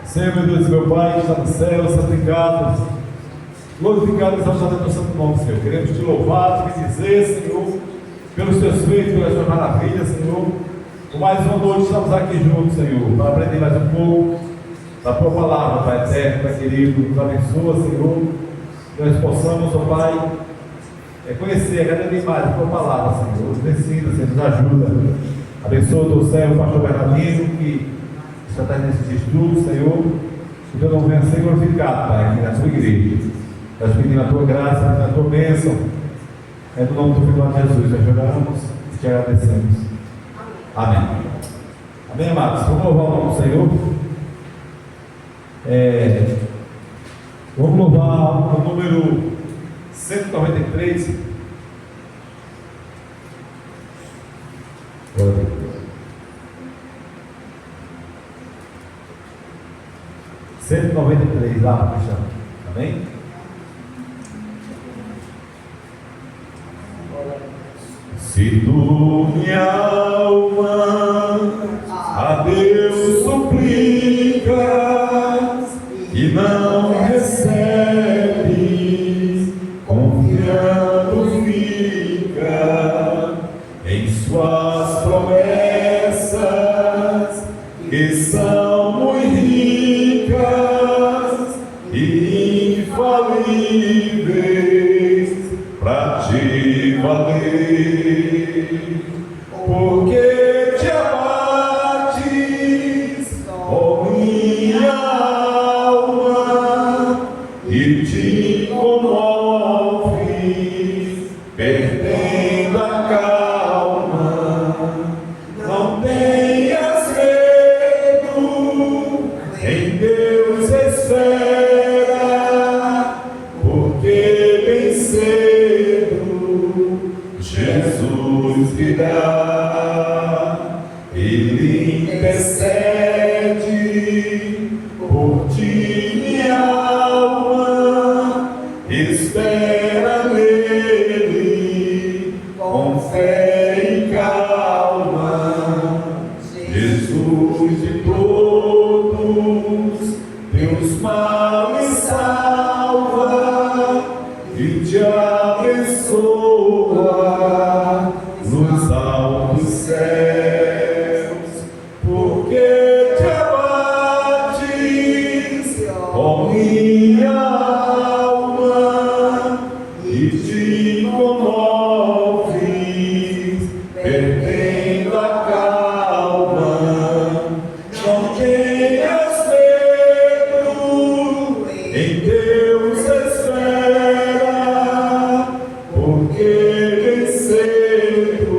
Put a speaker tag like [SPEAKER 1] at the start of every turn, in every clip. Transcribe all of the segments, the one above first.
[SPEAKER 1] Senhor, meu Deus e meu Pai, que está no céu, santificado, glorificado e exaltado é o teu santo nome, Senhor. Queremos te louvar, te dizer, Senhor, pelos teus feitos, pelas tuas maravilhas, Senhor. Por mais uma noite estamos aqui juntos, Senhor, para aprender mais um pouco da tua palavra, Pai eterno, Pai querido. Nos abençoa, Senhor, que nós possamos, ó Pai, conhecer cada vez mais a tua palavra, Senhor. Nos ensina, Senhor, nos ajuda. Abençoa o teu servo, o pastor Bernardino, que está nesses estudos, Senhor, que o teu nome venha ser glorificado, Pai, aqui na tua igreja. Nós pedimos a tua graça, a tua bênção. É no nome do Filho de Jesus, nós oramos e te agradecemos. Amém. Amém, amados. Vamos louvar o nome do Senhor. Vamos louvar o número 193. Glória a Deus. 193, lá, Cristiano. Amém? Se tu, minha alma, a Deus suplicas e não recebes, confiando fica em suas promessas, que são muito ricas e infalíveis para te valer. Porque te abates, ó minha alma, e te comoves, perdendo a calma. Não tenhas medo, em Deus espera, porque bem cedo Jesus virá. Ele intercede por ti, minha alma, espera nele com fé e calma. Jesus de todos teus males salva e te abençoa nos altos céus. Porque te abates, ó minha alma, e te comoves, perdendo a calma. Não tenhas medo, em Deus espera, porque bem cedo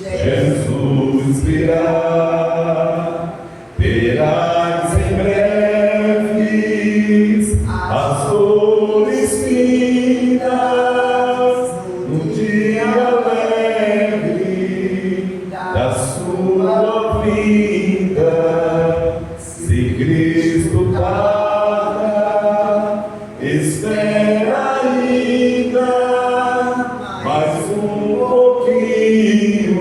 [SPEAKER 1] Jesus virá. Terás em breves as dores finas, no dia alegre da sua vida. Se Cristo tarda, espera ainda mais um pouquinho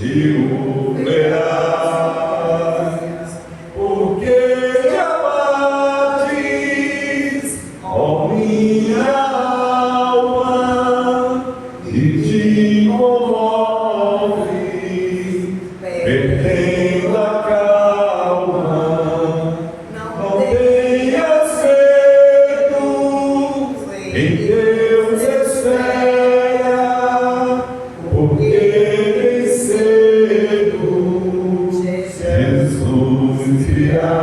[SPEAKER 1] e o verás. Porque te abates, ó minha alma, e te comoves, perdendo a calma. Não tenhas medo, em Deus espera, porque bem cedo Jesus virá.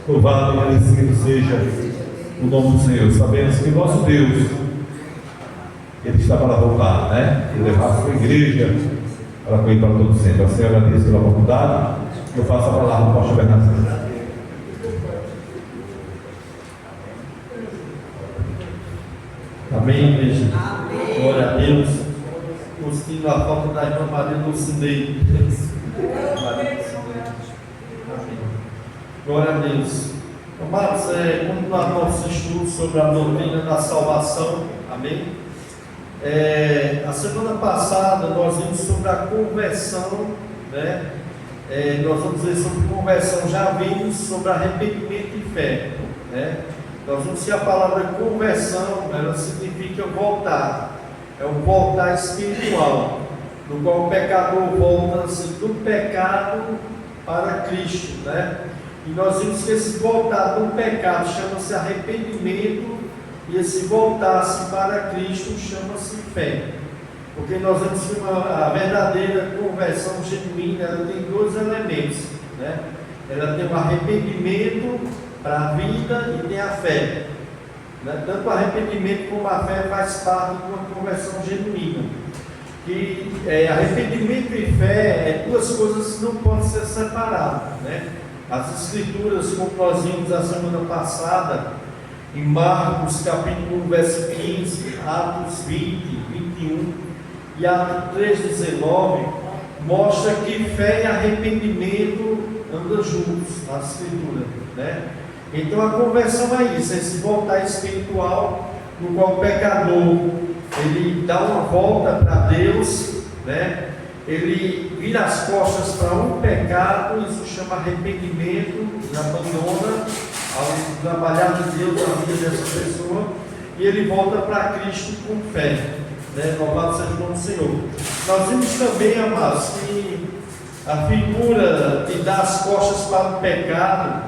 [SPEAKER 1] Louvado e agradecido seja o nome do Senhor. Sabemos que o nosso Deus, Ele está para voltar, né? E levar a sua igreja para com Ele para todo sempre. Assim eu agradeço pela oportunidade. Eu faço a palavra ao pastor Bernardino.
[SPEAKER 2] Amém, igreja? Amém. Glória a Deus. Cursinho a falta da irmã Maria Lucinei. Amém. Glória a Deus. Amados, continuar nosso estudo sobre a doutrina da salvação. Amém? A semana passada nós vimos sobre a conversão, né? nós vamos ver sobre conversão, já vimos sobre arrependimento e fé, né? Nós vamos ver a palavra conversão, ela significa voltar, é um voltar espiritual, no qual o pecador volta-se do pecado para Cristo, né? E nós vimos que esse voltar do pecado chama-se arrependimento, e esse voltar-se para Cristo chama-se fé. Porque nós vemos que a verdadeira conversão genuína, ela tem dois elementos, né? Ela tem o arrependimento para a vida e tem a fé, né? Tanto o arrependimento como a fé faz parte de uma conversão genuína. Que arrependimento e fé duas coisas que não podem ser separadas, né? As escrituras, como nós vimos a semana passada, em Marcos capítulo 1, verso 15, Atos 20, 21 e Atos 3,19, mostra que fé e arrependimento andam juntos na escritura, né? Então a conversão é isso, é esse voltar espiritual, no qual o pecador ele dá uma volta para Deus, né? Ele vira as costas para um pecado, isso chama arrependimento, ele abandona ao trabalhar de Deus na vida dessa pessoa, e ele volta para Cristo com fé, né? Louvado seja o nome do Senhor. Nós vimos também, amados, que a figura de dar as costas para o pecado,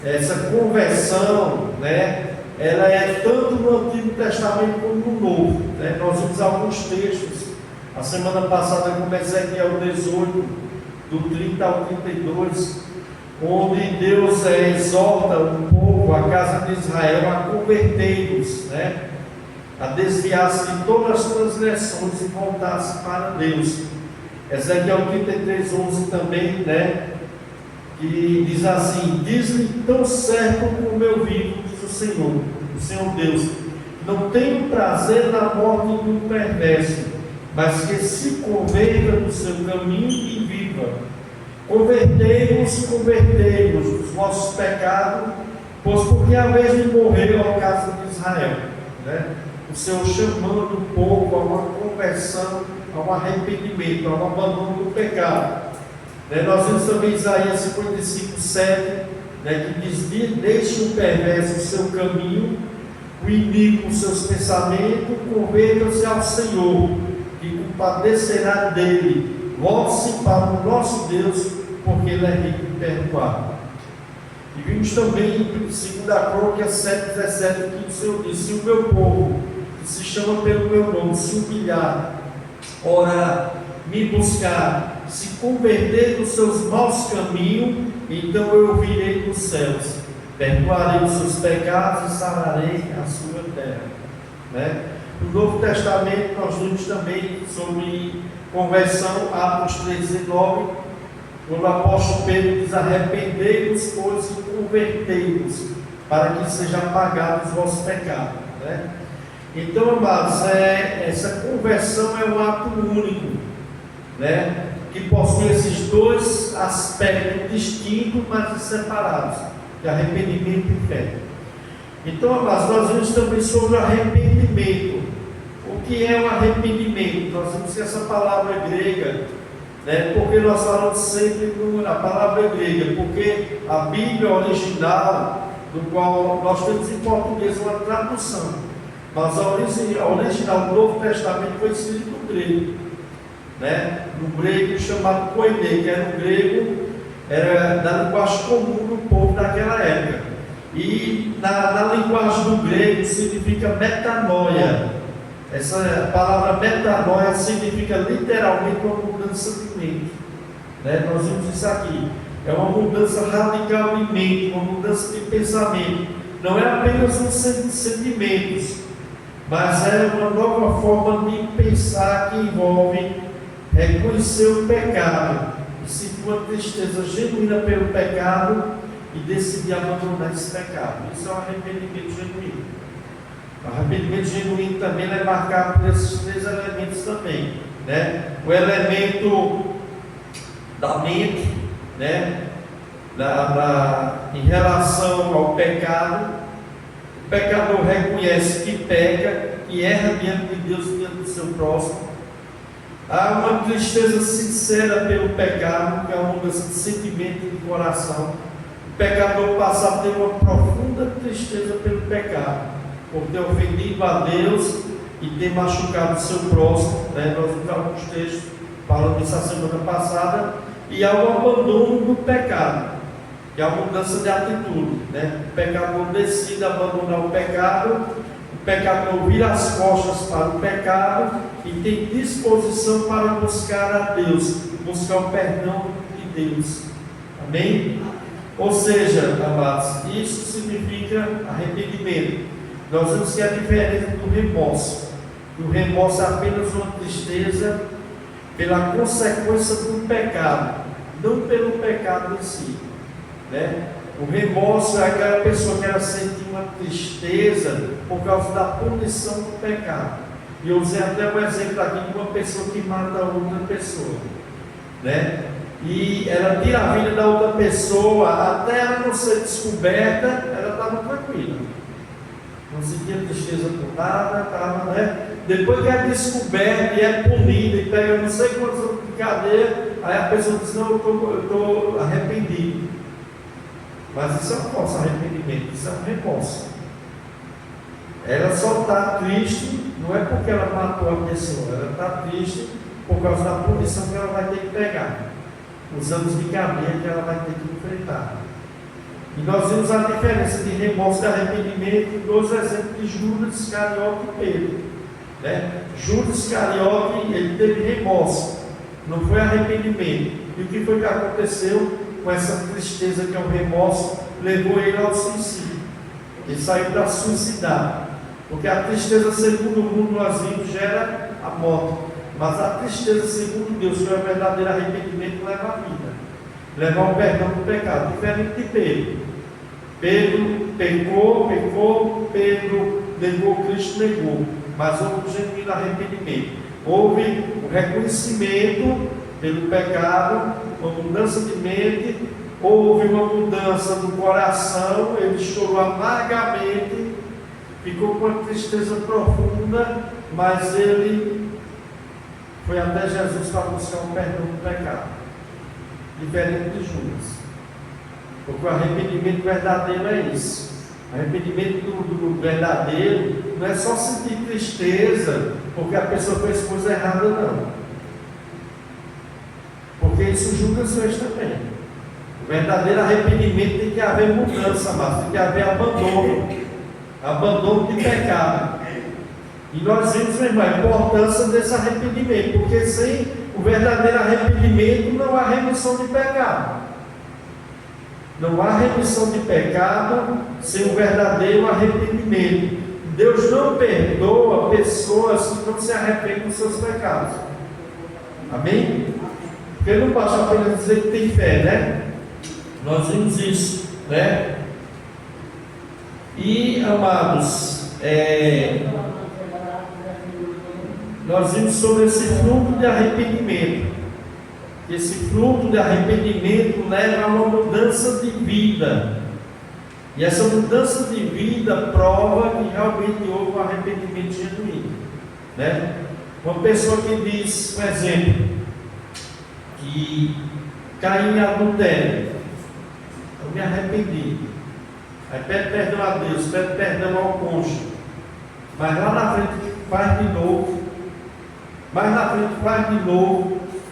[SPEAKER 2] essa conversão, né? Ela é tanto no Antigo Testamento como no Novo, né? Nós vimos alguns textos, a semana passada como Ezequiel 18, do 30 ao 32, onde Deus exorta o povo, a casa de Israel, a converter-os, né? A desviar-se de todas as transgressões e voltar-se para Deus. Ezequiel 33, 11 também, né? Que diz assim: diz-lhe, tão certo como eu vivo, diz o Senhor Deus, não tenho prazer na morte do perverso, mas que se converta do seu caminho e viva. Convertei-vos dos vossos pecados, pois porque a vez de morrer ao caso de Israel, né? O Senhor chamando o povo a uma conversão, a um arrependimento, a um abandono do pecado. Nós vemos também Isaías 55, 7, né, que diz: deixe o perverso o seu caminho, o inimigo os seus pensamentos, convertam-se ao Senhor, que compadecerá dele, volte-se para o nosso Deus, porque Ele é rico em perdoar. E vimos também em 2 Crônicas 7, 17, que o Senhor disse: se o meu povo, que se chama pelo meu nome, se humilhar, orar, me buscar, se converter dos seus maus caminhos, então eu virei dos céus, perdoarei os seus pecados e sararei a sua terra, né? No Novo Testamento nós vimos também sobre conversão, Atos 3,19, quando o apóstolo Pedro diz: arrependei-vos, pois, e convertei-vos, para que sejam apagados os vossos pecados, né? Então, amados, essa conversão é um ato único, né? Que possui esses dois aspectos distintos, mas separados, de arrependimento e fé. Então, amados, nós vimos também sobre o arrependimento. O que é o arrependimento? Nós vimos que essa palavra grega, né? Porque nós falamos sempre na palavra grega, porque a Bíblia original, do qual nós temos em português uma tradução, mas a original do Novo Testamento foi escrito no grego, né? No grego chamado koine, que era o grego, era da linguagem comum do povo daquela época. E na linguagem do grego significa metanoia. Essa palavra metanoia significa literalmente uma mudança de mente, né? Nós vimos isso aqui. É uma mudança radical de mente, uma mudança de pensamento. Não é apenas um sentimentos, mas é uma nova forma de pensar que envolve reconhecer o pecado e sentir uma tristeza genuína pelo pecado e decidir abandonar esse pecado. Isso é um arrependimento genuíno. O arrependimento genuíno também é marcado por esses três elementos também, né? O elemento da mente, né? Em relação ao pecado, o pecador reconhece que peca, que erra diante de Deus e diante do seu próximo. Há uma tristeza sincera pelo pecado, que é uma mudança de sentimento e de coração. O pecador passa a ter uma profunda tristeza pelo pecado, por ter ofendido a Deus e ter machucado o seu próximo. Nós vimos alguns textos falando disso a semana passada. E há o abandono do pecado, que é a mudança de atitude. O pecador decide abandonar o pecador vira as costas para o pecado e tem disposição para buscar a Deus, buscar o perdão de Deus. Amém? Ou seja, amados, isso significa arrependimento. Nós vemos que é diferente do remorso. O remorso é apenas uma tristeza pela consequência do pecado, não pelo pecado em si. O remorso é aquela pessoa que ela sente uma tristeza por causa da punição do pecado. E eu usei até um exemplo aqui de uma pessoa que mata outra pessoa, e ela tira a vida da outra pessoa, até ela não ser descoberta, ela estava tranquila, não sentia tristeza por nada, depois que é descoberta e é punida e pega não sei quantos anos de cadeia, aí a pessoa diz: não, eu estou arrependido. Mas isso é um falso arrependimento, isso é um remorso. Ela só está triste, não é porque ela matou a pessoa, ela está triste por causa da punição que ela vai ter que pegar, os anos de cadeia que ela vai ter que enfrentar. E nós vemos a diferença de remorso e arrependimento em dois exemplos de Judas Iscariote e Pedro. Judas Iscariote, ele teve remorso, não foi arrependimento. E o que foi que aconteceu com essa tristeza que é o remorso? Levou ele ao suicídio. Ele saiu para suicidar, porque a tristeza segundo o mundo nós vimos gera a morte, mas a tristeza segundo Deus, que é o verdadeiro arrependimento, leva a vida, leva ao perdão do pecado. Diferente de Pedro. Pedro pecou, Pedro negou, Cristo negou, mas houve um genuíno arrependimento, houve o reconhecimento pelo pecado, uma mudança de mente, houve uma mudança do coração, ele chorou amargamente, ficou com uma tristeza profunda, mas ele foi até Jesus para buscar o perdão do pecado, diferente de Judas. Porque o arrependimento verdadeiro é isso. O arrependimento do verdadeiro não é só sentir tristeza porque a pessoa fez coisa errada, não. Porque isso Judas fez também. O verdadeiro arrependimento tem que haver mudança, mas tem que haver abandono de pecado. E nós vimos, meu irmão, a importância desse arrependimento, porque sem o verdadeiro arrependimento não há remissão de pecado. Não há remissão de pecado sem o verdadeiro arrependimento. Deus não perdoa pessoas que não se arrependem dos seus pecados. Amém? Porque não basta apenas dizer que tem fé, Nós vimos isso, E, amados, nós vimos sobre esse fruto de arrependimento. Esse fruto de arrependimento leva a uma mudança de vida. E essa mudança de vida prova que realmente houve um arrependimento genuíno. Uma pessoa que diz, por exemplo, que caiu em adultério, eu me arrependi. Aí pede perdão a Deus, pede perdão ao cônjuge. Mas lá na frente faz de novo.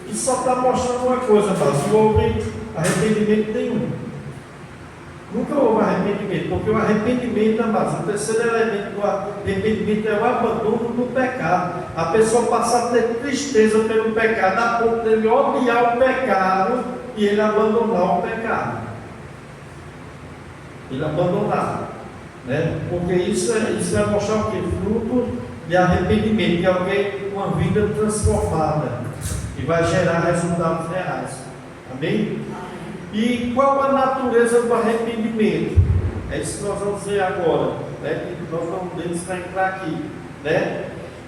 [SPEAKER 2] E só está mostrando uma coisa, mas não houve arrependimento nenhum. Nunca houve arrependimento, porque o arrependimento, amados, o terceiro elemento do arrependimento é o abandono do pecado. A pessoa passa a ter tristeza pelo pecado, a ponto de ele odiar o pecado e ele abandonar o pecado. Ele abandonar, porque isso é mostrar o que? Fruto de arrependimento, que alguém com uma vida transformada e vai gerar resultados reais. Amém? E qual a natureza do arrependimento? É isso que nós vamos ver agora, que nós não podemos entrar aqui,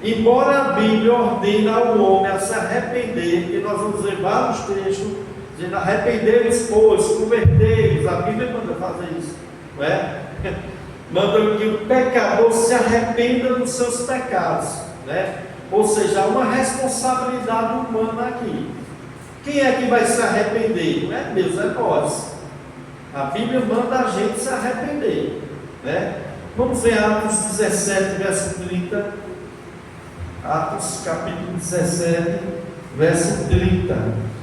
[SPEAKER 2] Embora a Bíblia ordene ao homem a se arrepender, e nós vamos ver vários textos dizendo: arrependei-vos, pois, convertei-vos. A Bíblia manda fazer isso, Manda que o pecador se arrependa dos seus pecados, Ou seja, há uma responsabilidade humana aqui. Quem é que vai se arrepender? Não é Deus, é nós. A Bíblia manda a gente se arrepender, né? Vamos ver Atos 17, verso 30. Atos capítulo 17, verso 30.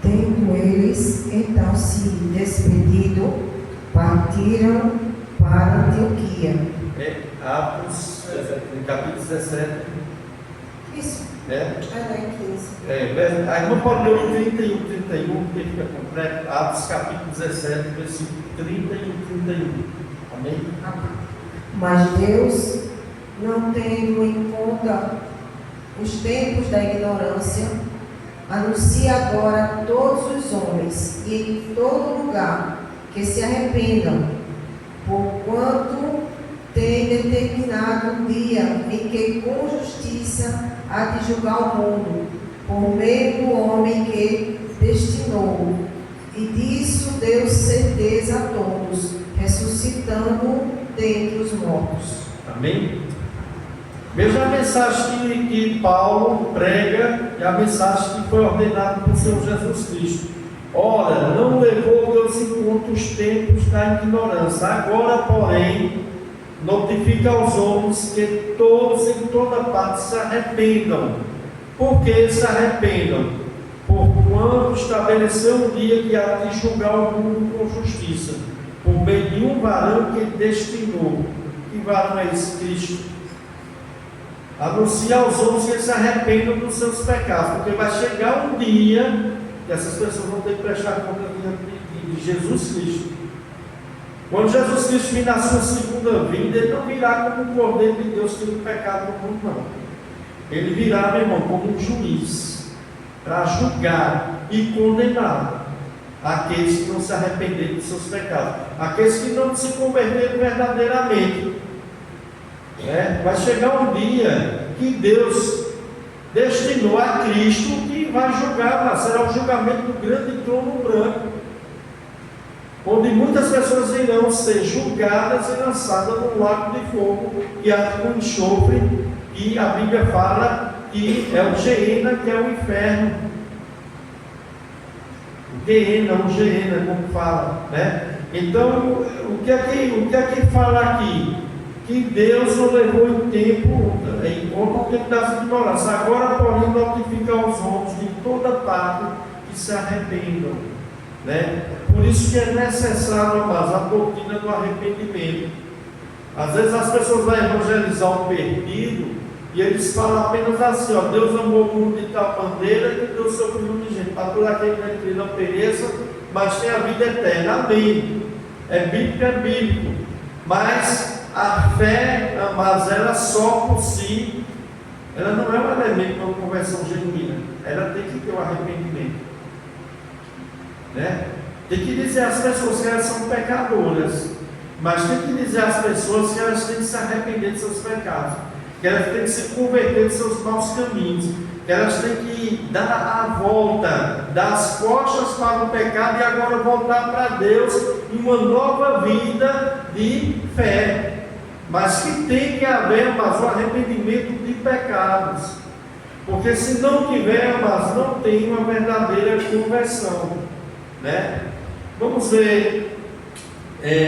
[SPEAKER 3] Tendo eles então se despedido, partiram para Antioquia.
[SPEAKER 2] Atos, capítulo 17.
[SPEAKER 3] Isso,
[SPEAKER 2] É,
[SPEAKER 3] era em 15.
[SPEAKER 2] a irmã pode ler o 31, 31, que fica completo. Atos capítulo 17, versículo 30 e 31. Amém?
[SPEAKER 3] Mas Deus, não tendo em conta os tempos da ignorância, anuncia agora a todos os homens e em todo lugar que se arrependam, porquanto tem determinado um dia em que com justiça há de julgar o mundo, por meio do homem que destinou, e disso deu certeza a todos, ressuscitando dentre os mortos.
[SPEAKER 2] Amém? Veja a mensagem que Paulo prega e a mensagem que foi ordenada por Senhor Jesus Cristo. Ora, não levou Deus em conta os tempos da ignorância. Agora, porém, notifica aos homens que todos em toda parte se arrependam. Por que se arrependam? Porquanto estabeleceu um dia que há de julgar o mundo com justiça, por meio de um varão que destinou. Que varão é esse? Cristo. Anuncia aos homens que eles se arrependam dos seus pecados, porque vai chegar um dia que essas pessoas vão ter que prestar conta de Jesus Cristo. Quando Jesus Cristo vir na sua segunda vinda, ele não virá como um cordeiro de Deus que tira o pecado do mundo, não. Ele virá, meu irmão, como um juiz, para julgar e condenar aqueles que não se arrependeram dos seus pecados, aqueles que não se converteram verdadeiramente. Vai chegar um dia que Deus destinou a Cristo que vai julgar, mas será o julgamento do grande trono branco, onde muitas pessoas irão ser julgadas e lançadas no lago de fogo que há com enxofre, e a Bíblia fala que é o Geena, que é o inferno. O Geena, como fala, né? Então, o que é que fala aqui? Que Deus não levou em conta o tempo das ignorâncias. Agora, porém, notifica aos homens de toda parte que se arrependam, né? Por isso que é necessário, amados, a doutrina do arrependimento. Às vezes as pessoas vão evangelizar o perdido e eles falam apenas assim, ó: Deus amou o mundo de tal maneira que deu o seu filho unigênito, para todo aquele que não pereça, mas tem a vida eterna. Amém. É bíblico. Mas a fé, mas ela só por si, ela não é um elemento para uma conversão genuína. Ela tem que ter um arrependimento, né? Tem que dizer às pessoas que elas são pecadoras, mas tem que dizer às pessoas que elas têm que se arrepender de seus pecados, que elas têm que se converter de seus maus caminhos, que elas têm que dar a volta, dar as costas para o pecado e agora voltar para Deus em uma nova vida de fé. Mas que tem que haver, mas o arrependimento de pecados, porque se não tiver, mas não tem uma verdadeira conversão, né? Vamos ver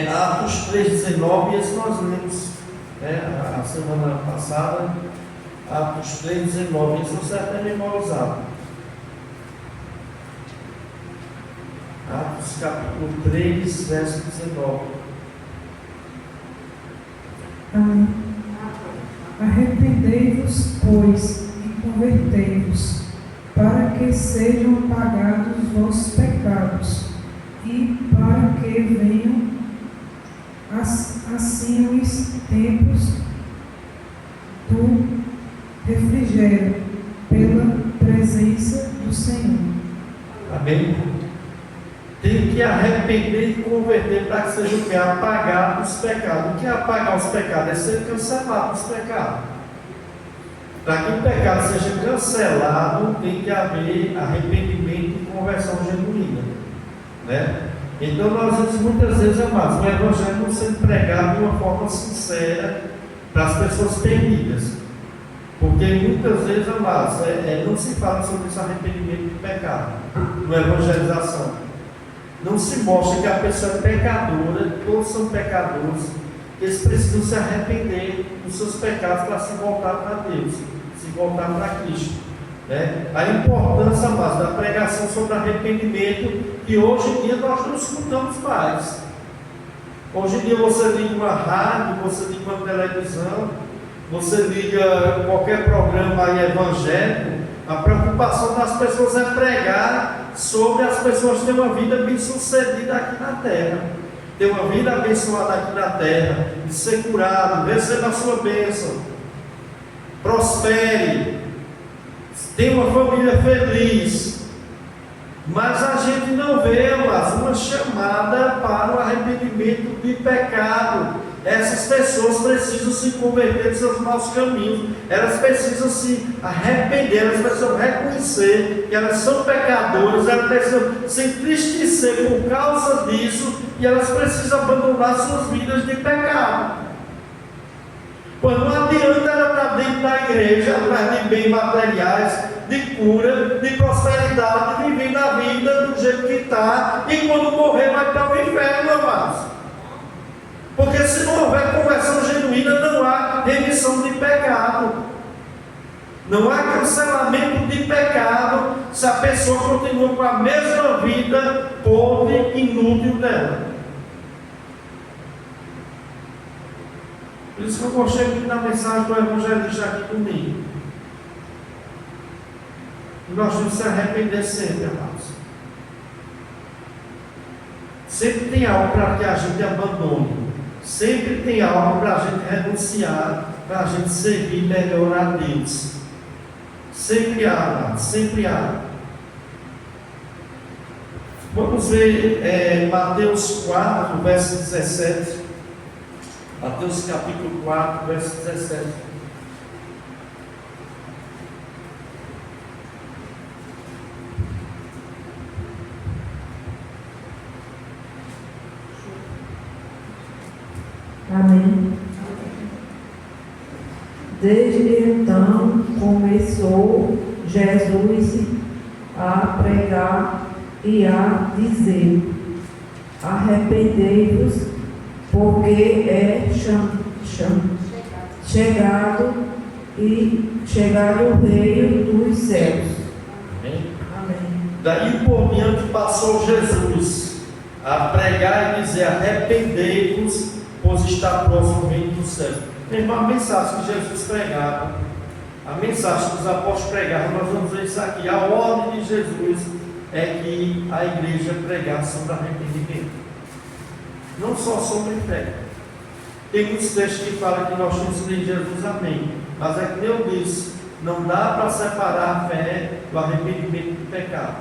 [SPEAKER 2] Atos 3,19, esse nós lemos a semana passada. Atos 3,19, esse você até memorizado. Atos capítulo 3, verso 19.
[SPEAKER 4] Amém. Arrependei-vos, pois, e convertei-vos, para que sejam apagados os vossos pecados, e para que venham assim os tempos do refrigério, pela presença do Senhor.
[SPEAKER 2] Amém? tem que arrepender e converter para que seja o que? Apagar os pecados. O que é apagar os pecados? É ser cancelado os pecados. Para que o pecado seja cancelado, tem que haver arrependimento e conversão genuína, né? Então nós vemos muitas vezes, amados, o Evangelho não sendo pregado de uma forma sincera para as pessoas perdidas. Porque muitas vezes, amados, não se fala sobre esse arrependimento de pecado, na evangelização. Não se mostra que a pessoa é pecadora, todos são pecadores, que eles precisam se arrepender dos seus pecados para se voltar para Deus, se voltar para Cristo, né? A importância, amados, da pregação sobre arrependimento, que hoje em dia nós não escutamos mais. Hoje em dia você liga uma rádio, você liga uma televisão, você liga qualquer programa aí evangélico, a preocupação das pessoas é pregar sobre as pessoas terem uma vida bem sucedida aqui na terra, ter uma vida abençoada aqui na terra, de ser curado, receba a sua bênção, prospere, tenha uma família feliz. Mas a gente não vê, mas uma chamada para o arrependimento de pecado. Essas pessoas precisam se converter dos seus maus caminhos, elas precisam se arrepender, elas precisam reconhecer que elas são pecadoras, elas precisam se entristecer por causa disso, e elas precisam abandonar suas vidas de pecado. Pois não adianta ela estar dentro da igreja, atrás de bens materiais, de cura, de prosperidade, vivendo a vida do jeito que está, e quando morrer vai para o inferno, amados. Porque se não houver conversão genuína, não há remissão de pecado, não há cancelamento de pecado, se a pessoa continua com a mesma vida podre, inútil dela. Por isso que eu gostei muito da mensagem do evangelista aqui comigo. Nós temos que se arrepender sempre, amados. Sempre tem algo para que a gente abandone. Sempre tem algo para a gente renunciar, para a gente servir melhor a Deus. Sempre há, amados, sempre há. Vamos ver Mateus 4, verso 17. Mateus capítulo 4, verso 17.
[SPEAKER 5] Amém. Desde então começou Jesus a pregar e a dizer: arrependei-vos, porque é chegado o reino dos céus.
[SPEAKER 2] Amém?
[SPEAKER 5] Amém.
[SPEAKER 2] Daí por diante passou Jesus a pregar e dizer: arrependei-vos, pois está próximo o reino dos céus. Irmão, a mensagem que Jesus pregava, a mensagem que os apóstolos pregavam, nós vamos ver isso aqui. A ordem de Jesus é que a igreja pregasse sobre arrependimento, não só sobre fé. Tem muitos textos que falam que nós temos que ler Jesus, amém. Mas é que Deus disse: não dá para separar a fé do arrependimento do pecado,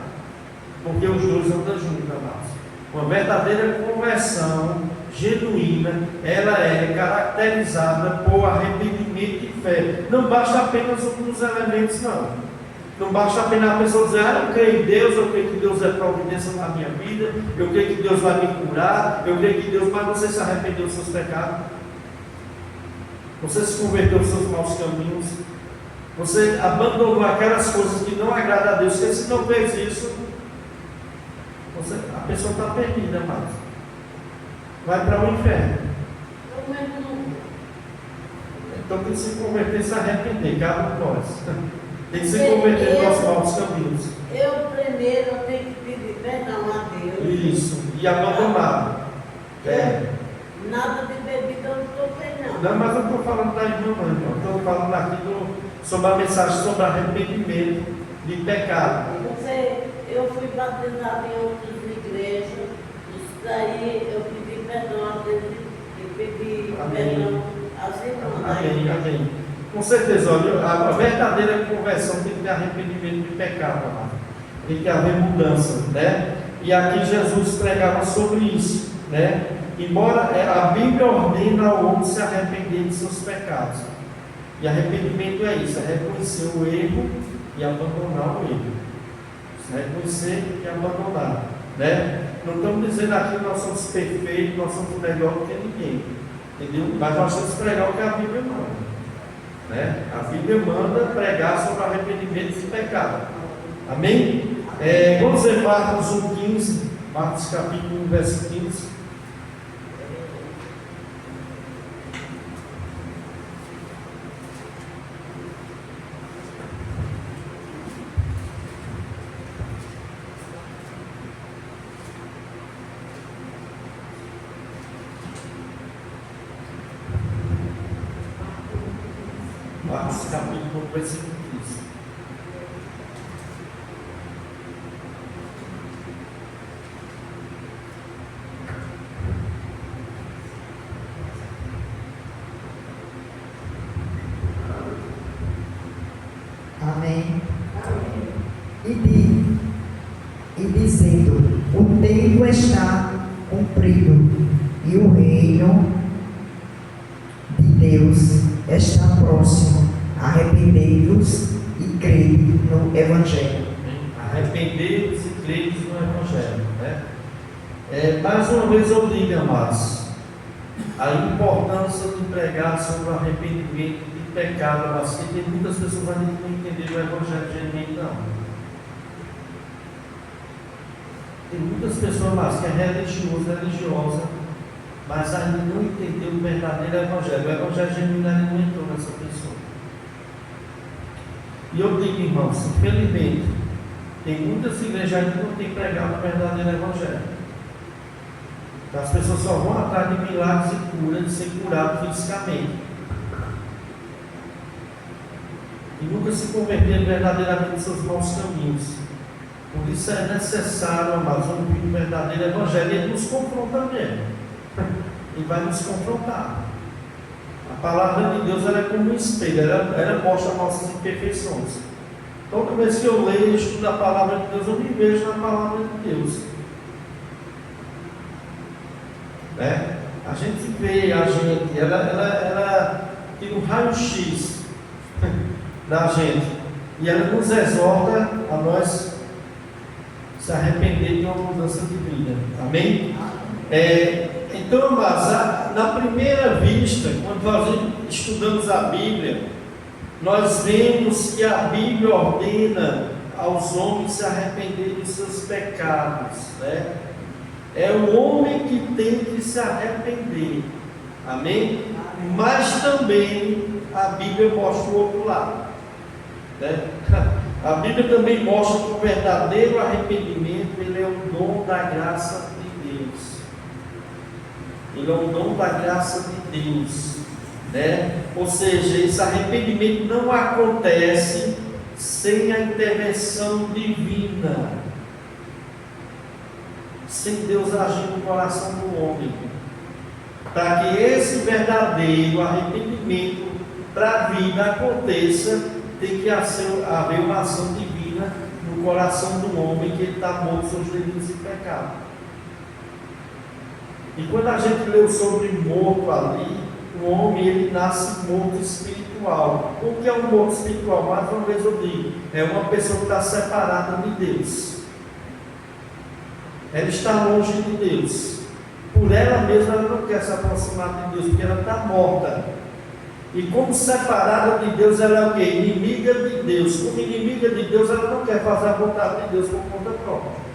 [SPEAKER 2] porque os dois andam juntos, amados. Uma verdadeira conversão genuína, ela é caracterizada por arrependimento e fé. Não basta apenas um dos elementos, não. Não basta apenas a pessoa dizer: eu creio em Deus, eu creio que Deus é providência na minha vida, eu creio que Deus vai me curar, eu creio que Deus, mas você se arrependeu dos seus pecados, você se converteu dos seus maus caminhos, você abandonou aquelas coisas que não agradam a Deus. Se você não fez isso, a pessoa está perdida, mas vai para o inferno. Então tem que se converter e se arrepender, cabe a nós. Tem que se converter nos nossos maus caminhos.
[SPEAKER 6] Eu primeiro tenho que pedir perdão a Deus.
[SPEAKER 2] Isso, e abandonar.
[SPEAKER 6] Nada de bebida eu não estou tendo.
[SPEAKER 2] Não, mas eu não estou falando da irmã, não. Estou falando aqui sobre a mensagem sobre arrependimento de pecado.
[SPEAKER 6] Eu fui batizada em outras igrejas, isso daí eu pedi perdão a Deus e pedi perdão às irmãs.
[SPEAKER 2] Amém, amém. Com certeza, olha, a verdadeira conversão tem que ter arrependimento de pecado, amado. Tem que haver mudança, né? E aqui Jesus pregava sobre isso, né? Embora a Bíblia ordena ao homem se arrepender de seus pecados. E arrependimento é isso, é reconhecer o erro e abandonar o erro. Reconhecer e abandonar, né? Não estamos dizendo aqui que nós somos perfeitos, nós somos melhor do que ninguém, entendeu? Mas nós temos que pregar o que a Bíblia manda, né? A Bíblia manda pregar sobre arrependimento de pecado. Amém? Vamos ver Marcos 1,15, Marcos capítulo 1, verso 15. Marcos capítulo 1, versículo 15.
[SPEAKER 5] Amém. E dizendo: o tempo está cumprido e o reino de Deus está próximo. Arrependei-vos e crede no Evangelho.
[SPEAKER 2] Arrependei-vos e crede no Evangelho, né? Mais uma vez eu digo, amados, a importância de pregar sobre o arrependimento de pecado, amados, que tem muitas pessoas ainda que não entenderam o Evangelho genuíno, não. Tem muitas pessoas, amados, que é religiosa, mas ainda não entendeu o verdadeiro Evangelho. O Evangelho genuíno ainda não entrou nessa pessoa. E eu digo, irmãos, infelizmente, tem muitas igrejas que não têm pregado o verdadeiro Evangelho. Então, as pessoas só vão atrás de milagres e cura, de ser curado fisicamente. E nunca se converteram verdadeiramente em seus maus caminhos. Por isso é necessário, amados, ouvir o verdadeiro Evangelho. Ele nos confronta mesmo. E vai nos confrontar. A palavra de Deus ela é como um espelho, ela mostra nossas imperfeições. Toda vez que eu leio e estudo a palavra de Deus, eu me vejo na palavra de Deus. Né? A gente vê a gente, ela tem um raio-x da gente. E ela nos exorta a nós se arrepender de uma mudança de vida. Amém? Então, mas na primeira vista, quando nós estudamos a Bíblia, nós vemos que a Bíblia ordena aos homens se arrependerem dos seus pecados, né? É o homem que tem que se arrepender, amém? Mas também a Bíblia mostra o outro lado, né? A Bíblia também mostra que o verdadeiro arrependimento ele é um dom da graça de Deus. Ele é um dom da graça de Deus, né? Ou seja, esse arrependimento não acontece sem a intervenção divina, sem Deus agir no coração do homem. Para que esse verdadeiro arrependimento para a vida aconteça, tem que haver uma ação divina no coração do homem, que ele está morto seus delitos e pecados. E quando a gente leu sobre morto ali, o homem ele nasce morto espiritual. O que é um morto espiritual? Mais uma vez eu digo, é uma pessoa que está separada de Deus. Ela está longe de Deus. Por ela mesma ela não quer se aproximar de Deus, porque ela está morta. E como separada de Deus, ela é o quê? Inimiga de Deus. Como inimiga de Deus, ela não quer fazer a vontade de Deus por conta própria.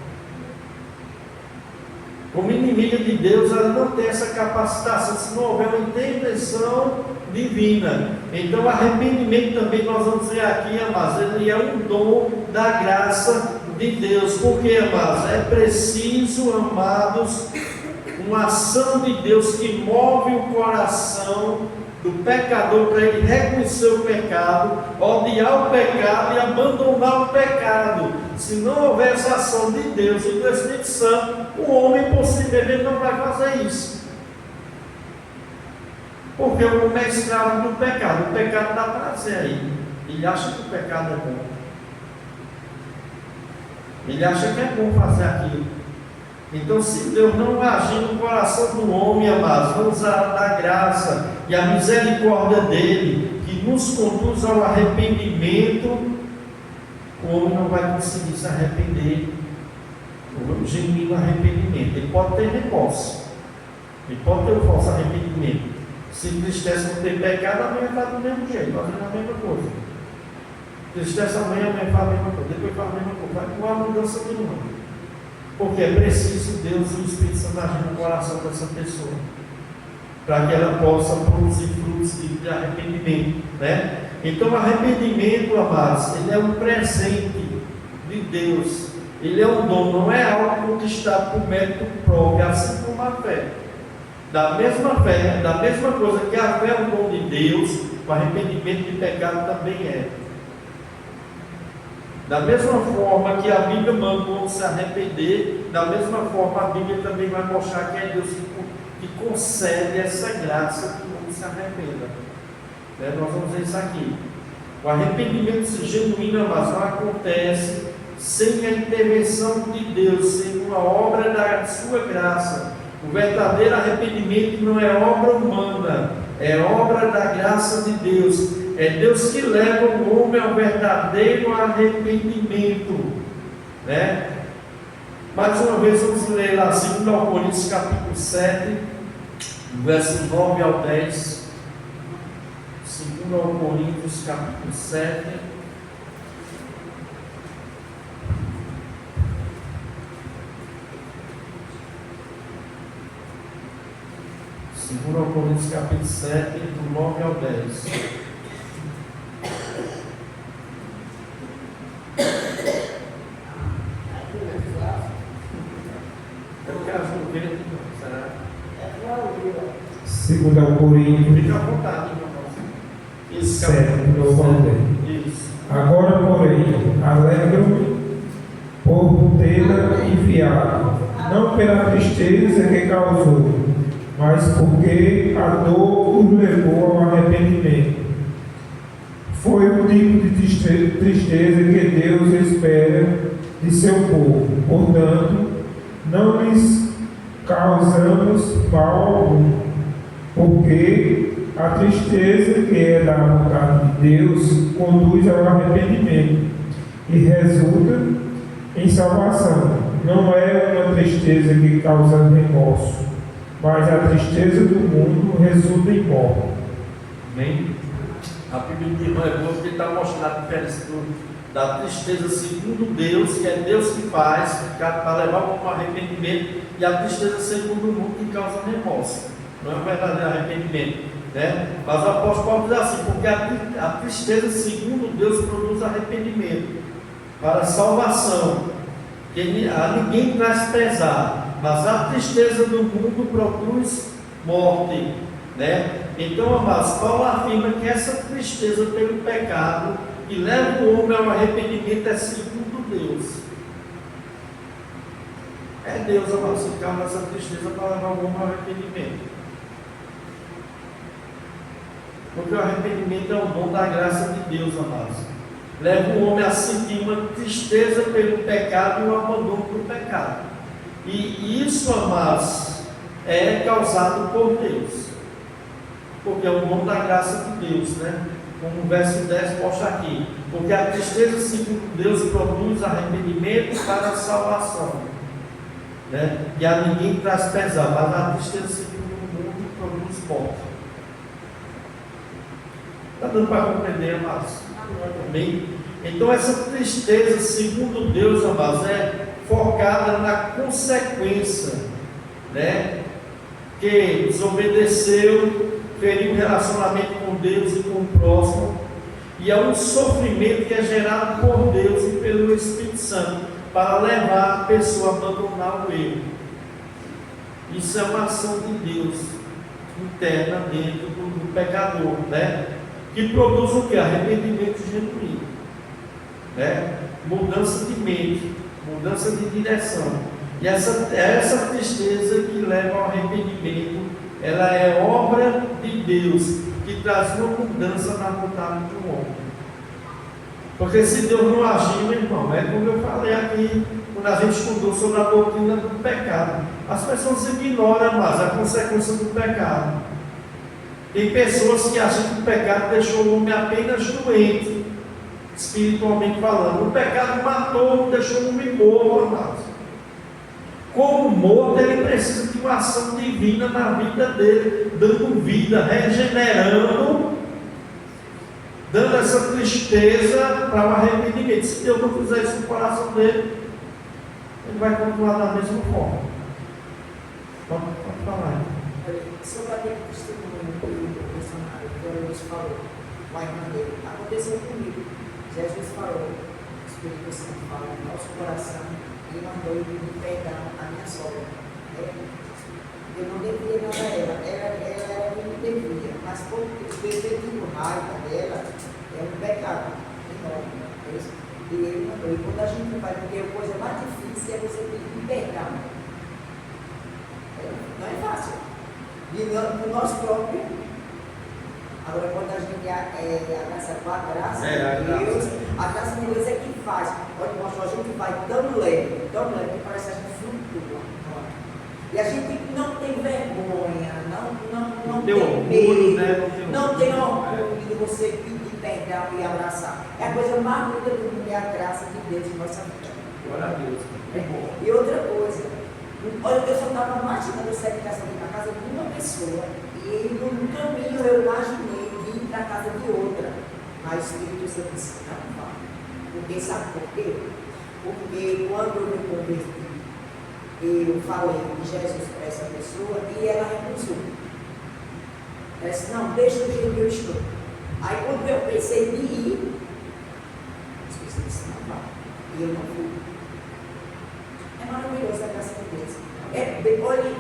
[SPEAKER 2] Como inimiga de Deus, ela não tem essa capacitação, se não houver uma intervenção divina. Então, arrependimento também, nós vamos ver aqui, amados, ele é um dom da graça de Deus. Porque, amados, é preciso, amados, uma ação de Deus que move o coração do pecador para ele reconhecer o pecado, odiar o pecado e abandonar o pecado. Se não houver essa ação de Deus e do Espírito Santo, o homem possivelmente não vai fazer isso. Porque o homem é escravo do pecado. O pecado dá prazer a ele. Ele acha que o pecado é bom. Ele acha que é bom fazer aquilo. Então, se Deus não agir no coração do homem, amados, não usar da graça e a misericórdia dele, que nos conduz ao arrependimento, o homem não vai conseguir se arrepender, o genuíno arrependimento. Ele pode ter remorso, ele pode ter o falso arrependimento. Se entristece por ter pecado, amanhã está do mesmo jeito, fazendo a mesma coisa. Tristeza amanhã faz a mesma coisa, depois faz a mesma coisa, vai com a mudança do mundo. Porque é preciso Deus e o Espírito Santo agir no coração dessa pessoa, para que ela possa produzir frutos de arrependimento, né? Então, o arrependimento, amados, ele é um presente de Deus, ele é um dom, não é algo conquistado por mérito próprio, assim como a fé. Da mesma coisa que a fé é um dom de Deus, o arrependimento de pecado também é. Da mesma forma que a Bíblia manda o homem se arrepender, da mesma forma a Bíblia também vai mostrar que é Deus que concede essa graça que o homem se arrependa. Nós vamos ver isso aqui. O arrependimento genuíno, mas não acontece sem a intervenção de Deus, sem uma obra da sua graça. O verdadeiro arrependimento não é obra humana, é obra da graça de Deus. É Deus que leva o homem ao verdadeiro arrependimento, né? Mais uma vez vamos ler lá 2 Coríntios capítulo 7, versos 9 ao 10. 2 Coríntios capítulo 7. Segundo Coríntios capítulo 7, do 9 ao 10.
[SPEAKER 7] Segunda Coríntios
[SPEAKER 2] Fica à vontade, irmão.
[SPEAKER 7] 7, do 9 ao 10.
[SPEAKER 2] Isso.
[SPEAKER 7] Agora, porém, alegro-me por tê-la enviado, não pela tristeza que causou, mas porque a dor os levou ao arrependimento. Foi o tipo de tristeza que Deus espera de seu povo. Portanto, não lhes causamos mal algum, porque a tristeza que é da vontade de Deus conduz ao arrependimento e resulta em salvação. Não é uma tristeza que causa remorso, mas a tristeza do mundo resulta em morte.
[SPEAKER 2] Amém? A Bíblia de irmão é boa porque está mostrando a diferença da tristeza segundo Deus, que é Deus que faz, para levar para o arrependimento, e a tristeza segundo o mundo que causa remorso. Não é um verdadeiro arrependimento, né? Mas o apóstolo Paulo diz assim, porque a tristeza segundo Deus produz arrependimento para salvação, que a ninguém traz pesar, mas a tristeza do mundo produz morte, né? Então, amados, Paulo afirma que essa tristeza pelo pecado que leva o homem ao arrependimento é segundo Deus. É Deus, amados, que causa essa tristeza para levar o homem ao arrependimento. Porque o arrependimento é o dom da graça de Deus, amados. Leva o homem a sentir uma tristeza pelo pecado e o abandono do pecado. E isso, amados, é causado por Deus. Porque é o dom da graça de Deus, né? Como o verso 10 mostra aqui. Porque a tristeza segundo Deus produz arrependimento para a salvação, né? E a ninguém traz pesar, mas a tristeza segundo o mundo produz morte. Está dando para compreender, amados? Amém? Então essa tristeza segundo Deus, amados, é focada na consequência, né? Que desobedeceu, feriu o relacionamento com Deus e com o próximo, e é um sofrimento que é gerado por Deus e pelo Espírito Santo para levar a pessoa a abandonar o erro. Isso é uma ação de Deus interna dentro do pecador, né? Que produz o que? Arrependimento genuíno, né? Mudança de mente, mudança de direção. E essa tristeza que leva ao arrependimento, ela é obra de Deus, que traz uma mudança na vontade do homem. Porque se Deus não agir, meu irmão, é como eu falei aqui quando a gente estudou sobre a doutrina do pecado. As pessoas ignoram mais a consequência do pecado. Tem pessoas que acham que o pecado deixou o homem apenas doente, espiritualmente falando. O pecado matou, deixou o homem morto, amados. Como morto, ele precisa de uma ação divina na vida dele, dando vida, regenerando, dando essa tristeza para o arrependimento. Se Deus não fizer isso no coração dele, ele vai continuar da mesma forma. Pode falar.
[SPEAKER 8] Sobre aquele testemunho que o missionário que o Luiz falou, lá em Madeira, aconteceu comigo. Jesus falou, o Espírito Santo falou no nosso coração e mandou eu pedir perdão à minha sogra. Eu não devia nada a ela era que me devia, mas porque o desejo raiva dela é um pecado enorme. E ele mandou, e quando a gente vai, porque a coisa mais difícil é você pedir perdão. Não é fácil. No nosso próprio. Agora, quando a gente abraça com a graça de Deus, a graça de Deus é que faz. Pode mostrar, a gente vai tão leve, que parece que a gente flutua. E a gente não tem vergonha, não tem
[SPEAKER 2] orgulho,
[SPEAKER 8] medo, não tem orgulho de você pedir perdão e abraçar. É a coisa mais bonita do mundo, é a graça de Deus em nossa vida.
[SPEAKER 2] Glória a Deus.
[SPEAKER 8] E outra coisa, olha, eu só estava imaginando sair de casa na casa de uma pessoa e no caminho eu imaginei de ir para a casa de outra. Mas o Espírito Santo disse, não vá. Porque sabe por quê? Porque quando eu me converti, eu falei de Jesus para essa pessoa e ela recusou. Ela disse, não, deixa do jeito que eu estou. Aí quando eu pensei em ir, o Espírito disse, não vá. E eu não fui. É maravilhoso a graça de Deus. Olha,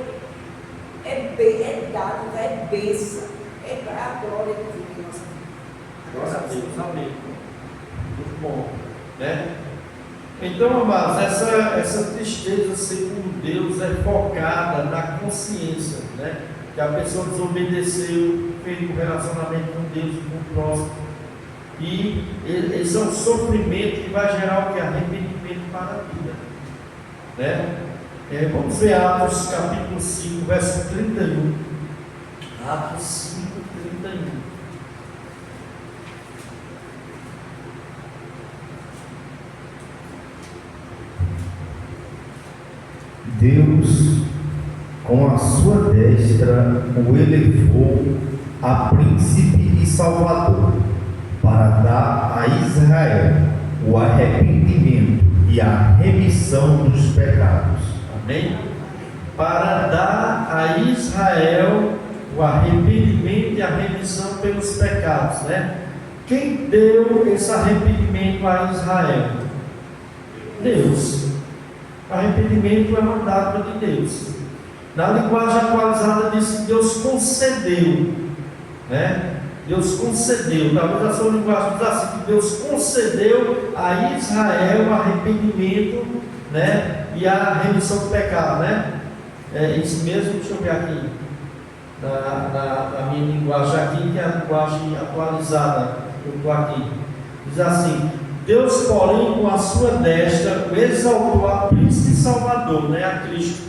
[SPEAKER 8] é dádiva, é bênção, é para a glória de Deus em nossa vida.
[SPEAKER 2] Glória a Deus, amém. Muito bom, né? Então, amados, essa tristeza segundo Deus é focada na consciência, né? Que a pessoa desobedeceu, fez um relacionamento com Deus e com o próximo. E esse é um sofrimento que vai gerar o que? Arrependimento para a vida, né? Vamos ver Atos capítulo 5, verso 31. Atos 5, 31.
[SPEAKER 1] Deus, com a sua destra, o elevou a príncipe e salvador, para dar a Israel o arrependimento e a remissão dos pecados.
[SPEAKER 2] Amém? Para dar a Israel o arrependimento e a remissão pelos pecados, né? Quem deu esse arrependimento a Israel? Deus. O arrependimento é uma dádiva de Deus. Na linguagem atualizada diz que Deus concedeu, né? Deus concedeu, talvez a sua linguagem diz assim, que Deus concedeu a Israel o arrependimento, né? E a remissão do pecado, né? É isso mesmo, deixa eu ver aqui, na minha linguagem aqui, que é a linguagem atualizada, eu estou aqui, diz assim: Deus, porém, com a sua destra, o exaltou a príncipe salvador, né? A Cristo,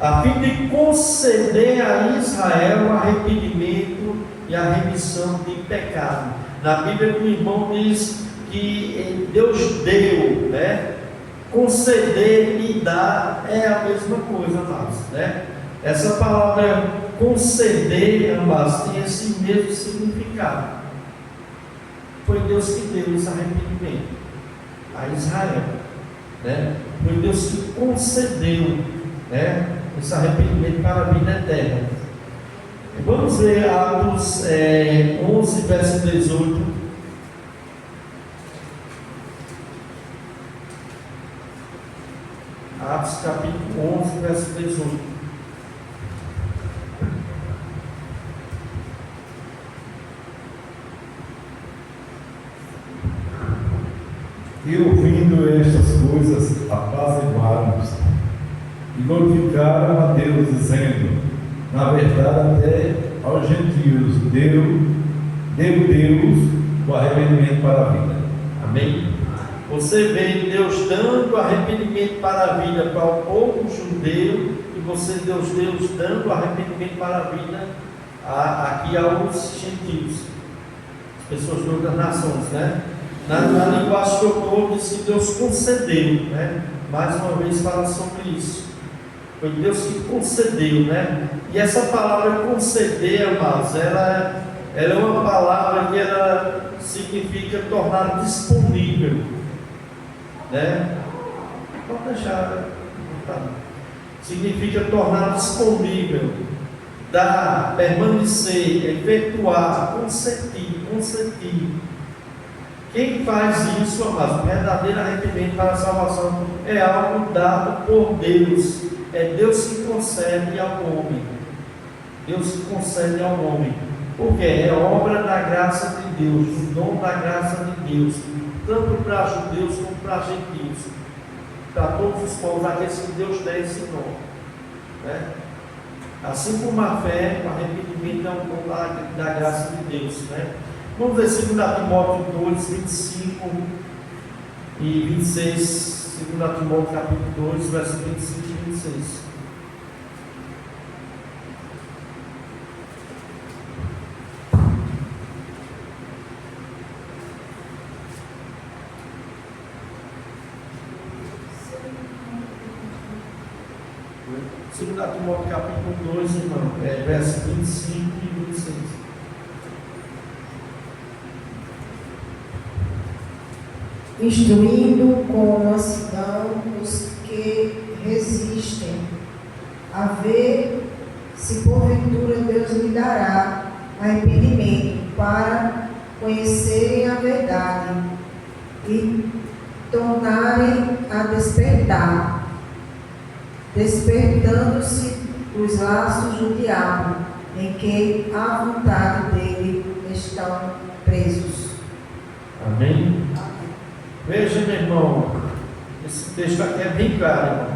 [SPEAKER 2] a fim de conceder a Israel o arrependimento e a remissão de pecado. Na Bíblia, o irmão diz que Deus deu, né? Conceder e dar é a mesma coisa, amados, né? Essa palavra conceder, amados, tem esse mesmo significado. Foi Deus que deu esse arrependimento a Israel, né? Foi Deus que concedeu, né, esse arrependimento para a vida eterna. Vamos ver Atos 11, verso 18. Atos capítulo 11, verso 18.
[SPEAKER 1] E ouvindo estas coisas, apaziguaram-se e glorificaram a Deus, dizendo: na verdade, até aos gentios deu Deus o arrependimento para a vida.
[SPEAKER 2] Amém? Você vê Deus dando arrependimento para a vida para o povo judeu, e você vê Deus dando arrependimento para a vida aqui aos gentios, as pessoas de outras nações, né? Na linguagem que eu estou, diz que Deus concedeu, né? Mais uma vez fala sobre isso. Foi Deus que concedeu, né? E essa palavra conceder, amados, ela é uma palavra que significa tornar disponível, né? Pode deixar, tá? Significa tornar disponível, dar, permanecer, efetuar, consentir. Quem faz isso, amados, verdadeiro arrependimento para a salvação, é algo dado por Deus. É Deus que concede ao homem. Deus que concede ao homem. Porque é obra da graça de Deus, o dom da graça de Deus, tanto para judeus como para gentios, para todos os povos, aqueles que Deus tem esse dom, né? Assim como a fé, o arrependimento é um dom da graça de Deus, né? Vamos ver 2 Timóteo 2, 25 e 26, 2 Timóteo capítulo 2, versos 25 e 26. Segundo Timóteo capítulo 2, irmão, versos 25 e 26.
[SPEAKER 3] Instruindo com mansidão os que resistem, a ver se porventura Deus lhe dará arrependimento para conhecerem a verdade e tornarem a despertar, despertando-se dos laços do diabo, em que a vontade dele estão presos.
[SPEAKER 2] Amém? Veja, meu irmão, esse texto aqui é bem claro, irmão,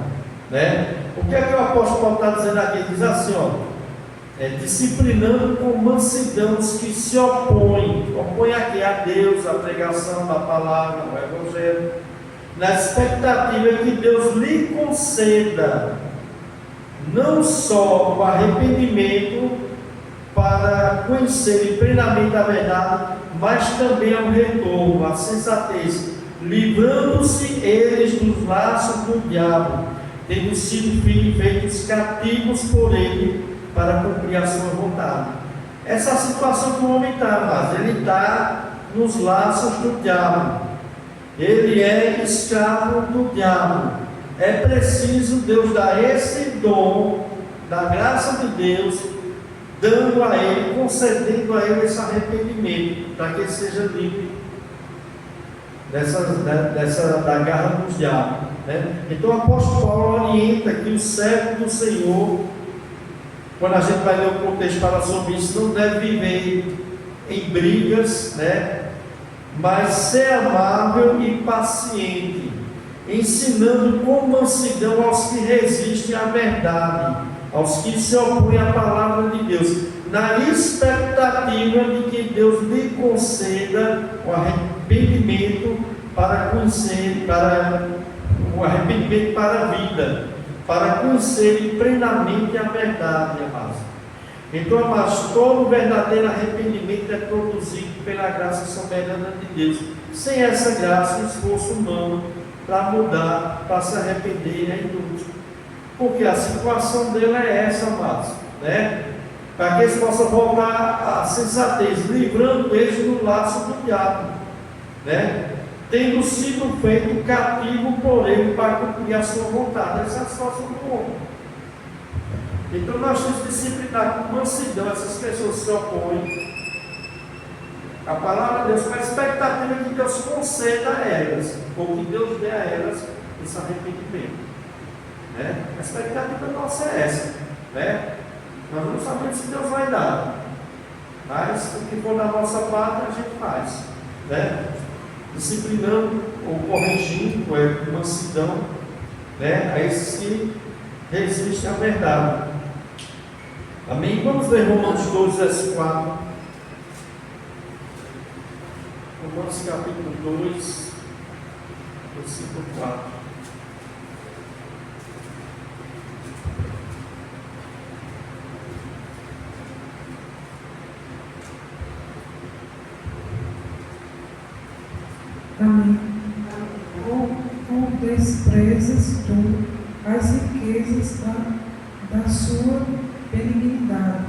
[SPEAKER 2] né? O que é que o apóstolo Paulo está dizendo aqui? Ele diz assim, ó, disciplinando com mansidão os que se opõem aqui a Deus, a pregação da palavra, o evangelho, na expectativa que Deus lhe conceda não só o arrependimento para conhecerem plenamente a verdade, mas também o retorno, a sensatez, livrando-se eles dos laços do diabo, tendo sido feitos cativos por ele para cumprir a sua vontade. Essa é a situação que o homem está, mas ele está nos laços do diabo, ele é escravo do diabo. É preciso Deus dar esse dom da graça de Deus, dando a ele, concedendo a ele esse arrependimento, para que ele seja livre da garra dos diabos, né? Então o apóstolo Paulo orienta que o servo do Senhor, quando a gente vai ler o contexto fala sobre isso, não deve viver em brigas, né? Mas ser amável e paciente, ensinando com mansidão aos que resistem à verdade, aos que se opõem à palavra de Deus, na expectativa de que Deus lhe conceda o arrependimento para conhecer, para o arrependimento para a vida, para conhecerem plenamente a verdade, amados. Então, amados, todo verdadeiro arrependimento é produzido pela graça soberana de Deus. Sem essa graça, o esforço humano para mudar, para se arrepender é inútil. Porque a situação dele é essa, amados, né? Para que eles possam voltar à sensatez, livrando eles do laço do diabo, né? Tendo sido feito cativo por ele para cumprir a sua vontade. Essa é a situação do homem. Então nós temos que disciplinar com mansidão essas pessoas que se opõem a palavra de Deus, com a expectativa que Deus conceda a elas, ou que Deus dê a elas esse arrependimento, né? A expectativa nossa é essa, né? Nós não sabemos se Deus vai dar, mas o que for da nossa parte a gente faz, né? Disciplinando ou corrigindo com mansidão, né? A esses que resistem à verdade. Amém? Vamos ler Romanos 12, verso 4. Romanos capítulo 2, versículo 4.
[SPEAKER 4] Amém. Ou desprezas tu as riquezas da sua benignidade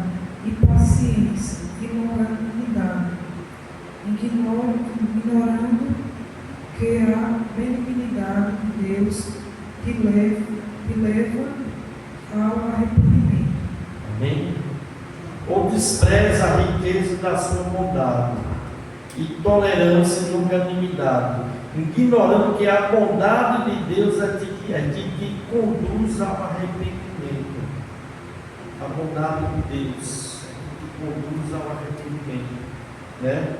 [SPEAKER 4] e paciência e longanimidade, ignorando que a benignidade de Deus te leva ao arrependimento.
[SPEAKER 2] Amém? Ou despreza a riqueza da sua bondade e tolerância e longanimidade, ignorando que a bondade de Deus é que te conduz ao arrependimento. A bondade de Deus é que te conduz ao arrependimento, né?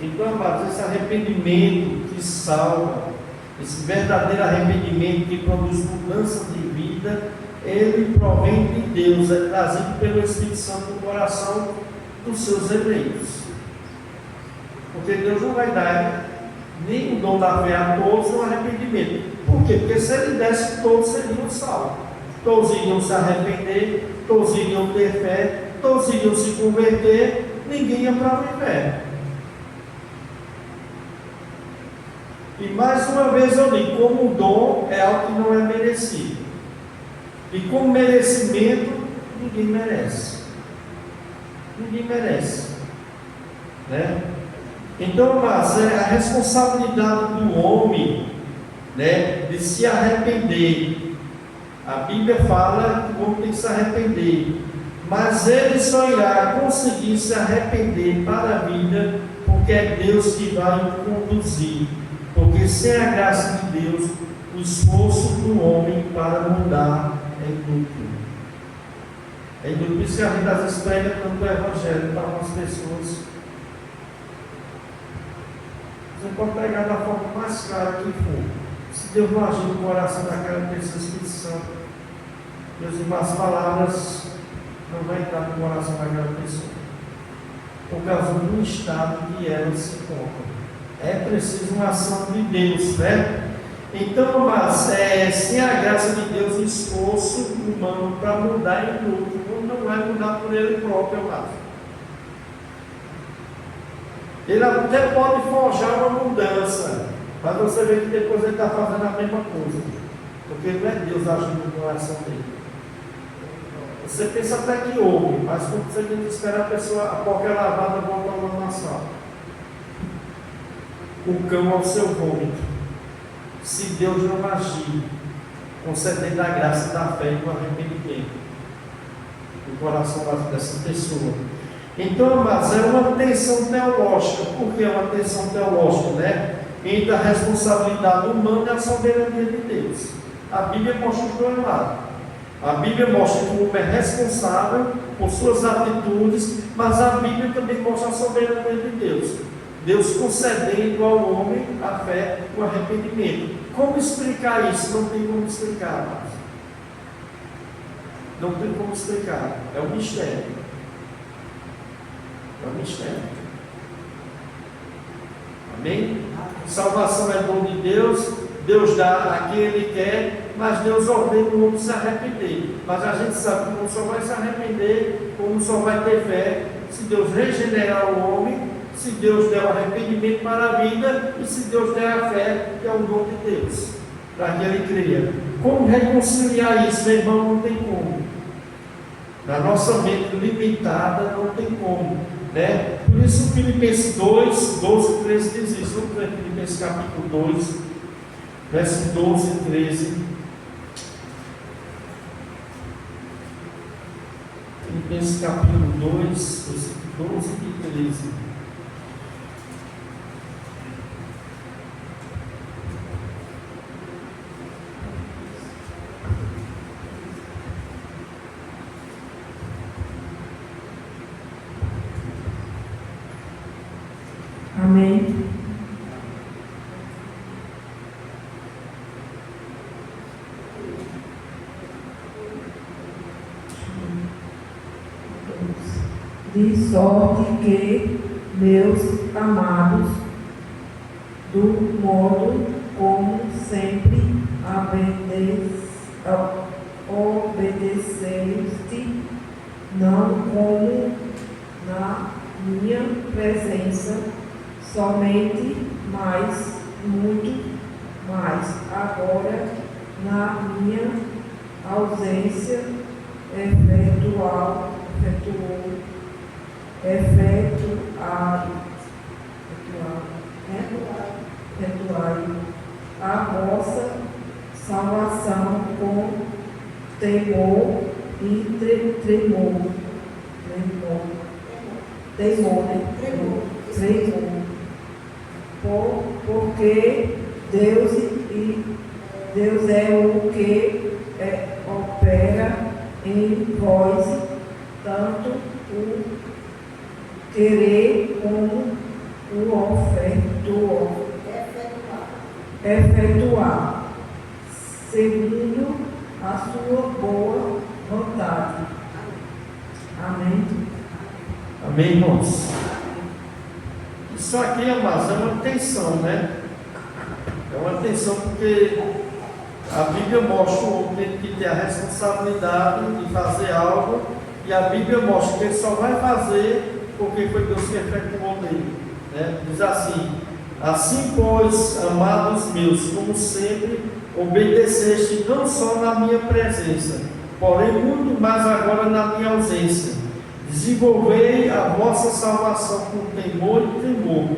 [SPEAKER 2] Então, amados, esse arrependimento que salva, esse verdadeiro arrependimento que produz mudança de vida, ele provém de Deus, é trazido pelo Espírito Santo no coração dos seus eleitos. Porque Deus não vai dar nem o dom da fé a todos no arrependimento. Por quê? Porque se ele desse, todos seriam salvos. Todos iriam se arrepender, todos iriam ter fé, todos iriam se converter, ninguém ia para o inferno. E mais uma vez eu digo, como o dom é algo que não é merecido. E como merecimento, ninguém merece. Ninguém merece. Né? Então, mas é a responsabilidade do homem, né, de se arrepender. A Bíblia fala que o homem tem que se arrepender. Mas ele só irá conseguir se arrepender para a vida, porque é Deus que vai o conduzir. Porque sem a graça de Deus, o esforço do homem para mudar é inútil. É inútil. Por isso que a gente às vezes prega tanto o Evangelho para algumas pessoas. Você pode pegar da forma mais clara que for. Se Deus não agir no coração daquela pessoa, Espírito Santo, meus irmãos, as palavras não vão entrar no coração daquela pessoa. Por causa do estado que ela se encontra. É preciso uma ação de Deus, né? Então, mas sem a graça de Deus, o esforço humano para mudar é inútil. O mundo não vai mudar por ele próprio, amado. Ele até pode forjar uma mudança, mas você vê que depois ele está fazendo a mesma coisa, porque não é Deus agindo no coração dele. Você pensa até que ouve, mas quando você tem que esperar a pessoa, a porca lavada, volta a lamaçar. O cão ao seu vômito. Se Deus não agir, concedendo a graça da fé e do arrependimento no coração dessa pessoa. Então, mas é uma tensão teológica. Por que é uma tensão teológica, né? Entre a responsabilidade humana e a soberania de Deus. A Bíblia mostra os dois lados. A Bíblia mostra que o homem é responsável por suas atitudes, mas a Bíblia também mostra a soberania de Deus. Deus concedendo ao homem a fé e o arrependimento. Como explicar isso? Não tem como explicar, mas não tem como explicar. É um mistério. É um mistério. Amém? Salvação é dom de Deus. Deus dá a quem Ele quer, mas Deus ordena o homem se arrepender. Mas a gente sabe que o homem só vai se arrepender, o homem só vai ter fé se Deus regenerar o homem, se Deus der o arrependimento para a vida e se Deus der a fé, que é o dom de Deus, para que ele creia. Como reconciliar isso, meu irmão? Não tem como. Na nossa mente limitada, não tem como, né? Por isso, Filipenses 2, 12 e 13 diz isso. Vamos ver Filipenses capítulo 2, versos 12 e 13. Filipenses capítulo 2, versículos 12 e 13.
[SPEAKER 3] Amém. De sorte que, meus amados, do modo como
[SPEAKER 4] sempre obedeceste, não como na minha presença, somente, mas muito mais. Agora, na minha ausência, efetuai a vossa salvação com temor e tremor. Porque Deus é o que opera em vós, tanto o querer como o efetuar, segundo a sua boa vontade. Amém.
[SPEAKER 2] Amém, irmãos? Isso aqui, amados, é uma tensão, né? É uma tensão porque a Bíblia mostra o homem tem que ter a responsabilidade de fazer algo, e a Bíblia mostra que ele só vai fazer porque foi Deus que efetuou nele, né? Diz assim, pois, amados meus, como sempre, obedeceste não só na minha presença, porém muito mais agora na minha ausência. Desenvolvei a vossa salvação com temor e tremor,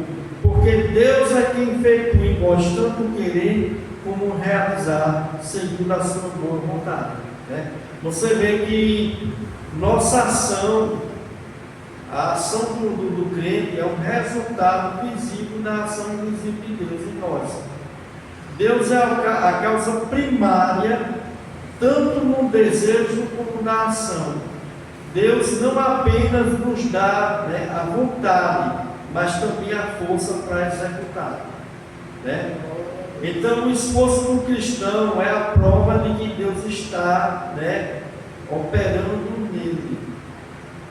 [SPEAKER 2] porque Deus é quem efetua em vós tanto querer como realizar, segundo a sua boa vontade, né? Você vê que nossa ação, a ação do crente é um resultado visível da ação invisível de Deus em nós. Deus é a causa primária, tanto no desejo como na ação. Deus não apenas nos dá, né, a vontade, mas também a força para executar, né? Então, o esforço do cristão é a prova de que Deus está, né, operando nele.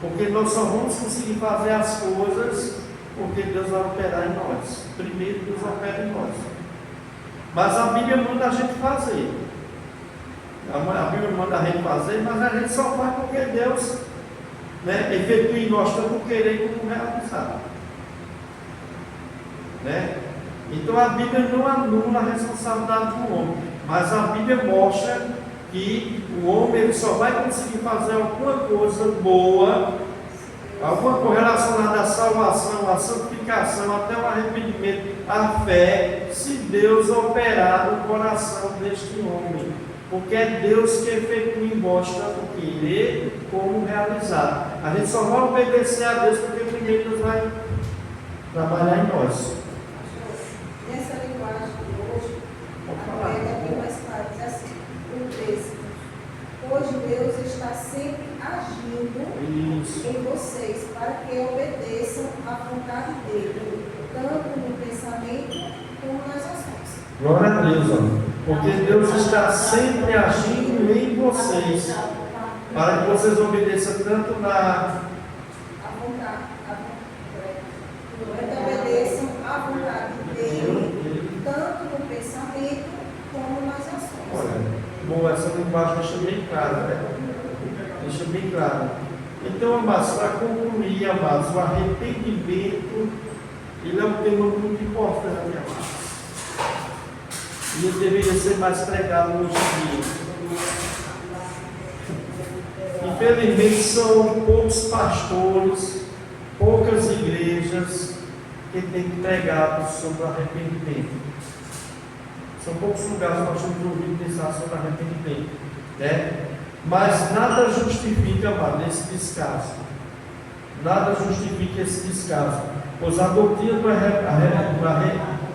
[SPEAKER 2] Porque nós só vamos conseguir fazer as coisas porque Deus vai operar em nós. Primeiro Deus opera em nós. Mas a Bíblia manda a gente fazer. A Bíblia manda a gente fazer, mas a gente só faz porque Deus, né, efetua em nós tanto querer como realizar, né? Então a Bíblia não anula a responsabilidade do homem, mas a Bíblia mostra que o homem ele só vai conseguir fazer alguma coisa boa, alguma coisa relacionada à salvação, à santificação, até o arrependimento, à fé, se Deus operar no coração deste homem. Porque é Deus que efetua em vós tanto querer como realizar. A gente só vai obedecer a Deus porque primeiro Deus vai trabalhar em nós.
[SPEAKER 3] Nessa linguagem de hoje, a Bíblia é bem mais clara, diz assim, o 13. Hoje Deus está sempre agindo em vocês, para que obedeçam à vontade dele, tanto no pensamento como nas ações.
[SPEAKER 2] Glória a Deus, ó. Porque Deus está sempre agindo em vocês, para que vocês obedeçam tanto na
[SPEAKER 3] Vontade, obedeçam à vontade dele, tanto no pensamento como nas ações.
[SPEAKER 2] Olha, bom, essa linguagem deixa bem claro, né? Deixa bem claro. Então, amados, para concluir, amados, o arrependimento, ele é um tema muito importante, amados. E ele deveria ser mais pregado hoje em dia. Infelizmente, são poucos pastores, poucas igrejas que têm pregado sobre o arrependimento. São poucos lugares que nós temos ouvido pensar sobre arrependimento, né? Mas nada justifica, amado, esse descaso. Nada justifica esse descaso. Pois a doutrina do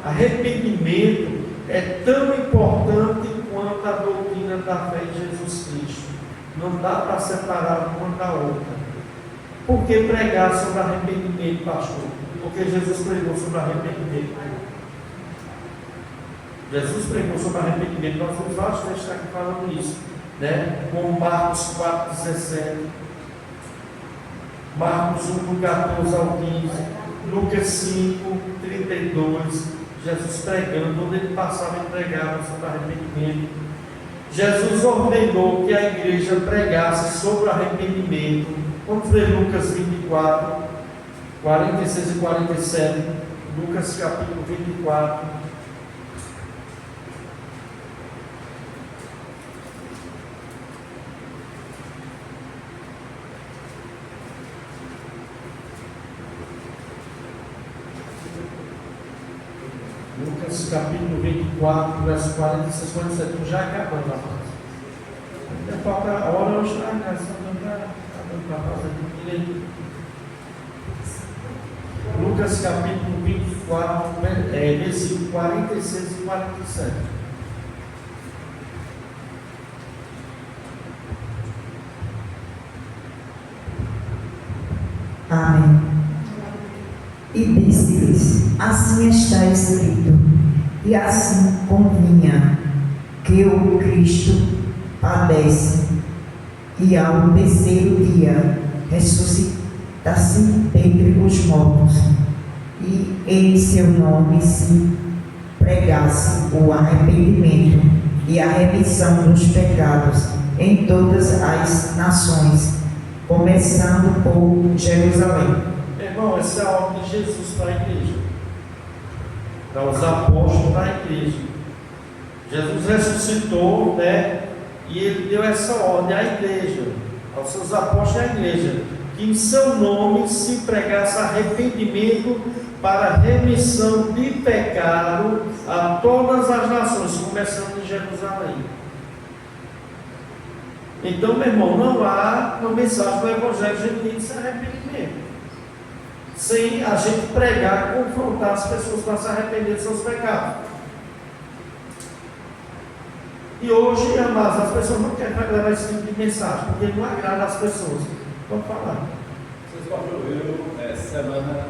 [SPEAKER 2] arrependimento é tão importante quanto a doutrina da fé em Jesus Cristo. Não dá para separar uma da outra. Por que pregar sobre arrependimento, pastor? Porque Jesus pregou sobre arrependimento. Jesus pregou sobre arrependimento. Nós vamos vários textos aqui falando isso, né? Como Marcos 4,17, Marcos 1, do 14 ao 15, Lucas 5, 32, Jesus pregando, onde ele passava e pregava sobre arrependimento. Jesus ordenou que a igreja pregasse sobre arrependimento. Vamos ler Lucas 24, 46 e 47. Lucas capítulo 24. Lucas capítulo 24, verso 46, 47, já acabando, rapaz. Ainda falta a hora hoje na casa, para fazer direito. Lucas capítulo 24, versículo 46 e 47.
[SPEAKER 5] Amém. E disse-lhes: assim está escrito, e assim convinha que o Cristo padece e ao terceiro dia ressuscitasse dentre os mortos, e em seu nome se pregasse o arrependimento e a remissão dos pecados em todas as nações, começando por Jerusalém.
[SPEAKER 2] Irmão, essa é a ordem de Jesus para a igreja, para os apóstolos da igreja. Jesus ressuscitou, né? E ele deu essa ordem à igreja, aos seus apóstolos da igreja, que em seu nome se pregasse arrependimento para remissão de pecado a todas as nações, começando em Jerusalém. Então, meu irmão, não há uma mensagem do Evangelho genuíno sem arrependimento, sem a gente pregar, confrontar as pessoas para se arrepender de seus pecados. E hoje, amados, as pessoas não querem levar esse tipo de mensagem, porque não agrada as pessoas. Vamos falar.
[SPEAKER 1] Vocês pastor, eu essa semana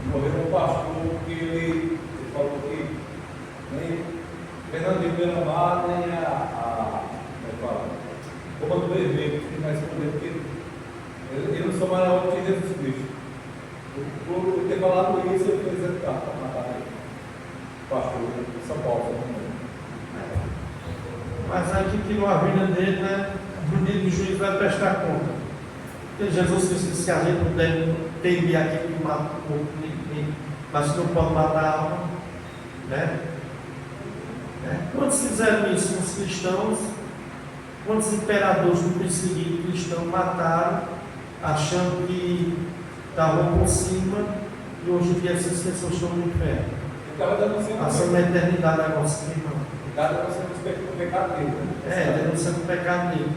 [SPEAKER 1] morreu um pastor que ele falou que nem Fernandinho Beira-Mar, nem Comando Vermelho, que mais responder, porque ele não sou maior que Jesus Cristo. Por ter falado isso, eu fiz executar para matar ele. Pastor de São Paulo.
[SPEAKER 2] Mas aí que tirou a vida dele, né? No dia do juiz vai prestar conta. Porque Jesus disse que a gente não deve temer aquele que mata o corpo, mas não pode matar a alma, né? Quantos fizeram isso com os cristãos? Quantos imperadores não perseguiram cristãos mataram, achando que estavam por cima, e hoje em dia essas pessoas estão no inferno? Passando na eternidade agora, irmão.
[SPEAKER 1] Cada um sendo o pecado dele.
[SPEAKER 2] Denunciando o pecado dele.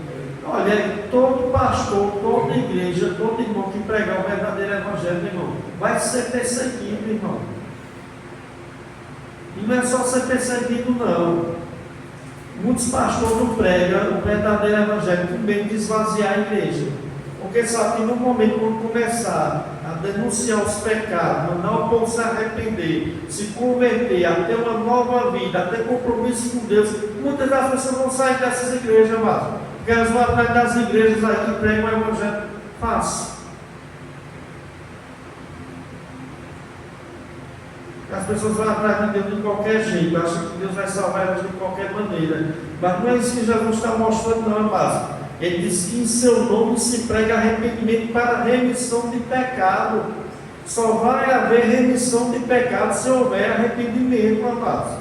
[SPEAKER 2] Olha, todo pastor, toda igreja, todo irmão que pregar o verdadeiro evangelho, irmão, vai ser perseguido, irmão. E não é só ser perseguido, não. Muitos pastores não pregam o verdadeiro evangelho com medo de esvaziar a igreja. Porque sabe que no momento quando começar a denunciar os pecados, mandar o povo se arrepender, se converter, a ter uma nova vida, a ter compromisso com Deus, muitas das pessoas vão sair dessas igrejas, mas porque elas vão atrás das igrejas aí que pregam o evangelho fácil. As pessoas vão atrás de Deus de qualquer jeito, acham que Deus vai salvar elas de qualquer maneira. Mas não é isso que Jesus está mostrando, não, amados. Ele diz que em seu nome se prega arrependimento para remissão de pecado. Só vai haver remissão de pecado se houver arrependimento, amados.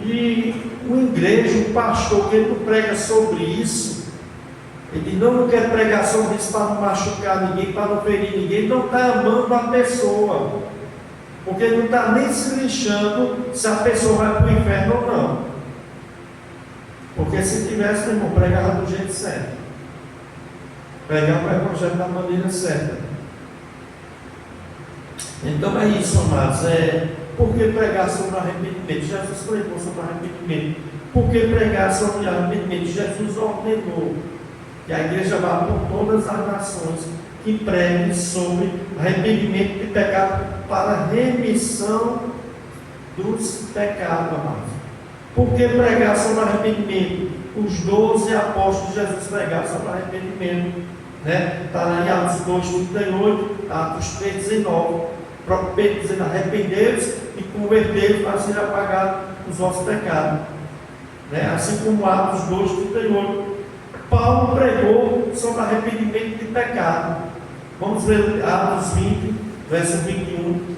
[SPEAKER 2] E o igreja, o pastor, que ele não prega sobre isso, ele não quer pregar sobre isso para não machucar ninguém, para não ferir ninguém, ele não está amando a pessoa, porque ele não está nem se lixando se a pessoa vai para o inferno ou não. Porque se tivesse, meu irmão, pregava do jeito certo, pregava o evangelho da maneira certa. Então é isso, amados. Por que pregar sobre arrependimento? Jesus pregou sobre arrependimento. Por que pregar sobre arrependimento? Jesus ordenou que a igreja vá por todas as nações que pregue sobre arrependimento de pecado para remissão dos pecados, amados. Por que pregar sobre arrependimento? Os 12 apóstolos de Jesus pregaram sobre arrependimento, né? Está lá em Atos 2:38, Atos 3:19. próprio Pedro dizendo: arrependei-vos e convertei-vos para ser apagados os vossos pecados. Né? Assim como Atos 2:38. Paulo pregou sobre arrependimento de pecado. Vamos ver Atos 20, verso 21.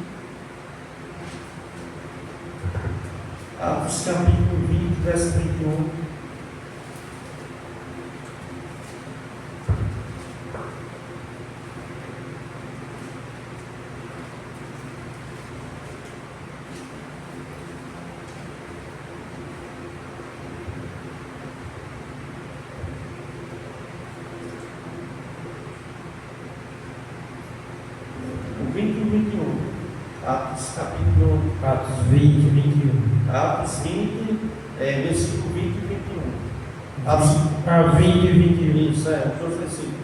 [SPEAKER 2] Atos capítulo 20, verso 21. O 20 e 21. Atos capítulo
[SPEAKER 7] Atos 20, 21.
[SPEAKER 2] Atos 20, versículo 20 e 21. Atos
[SPEAKER 7] 20 e 21.
[SPEAKER 2] Isso, dois versículos.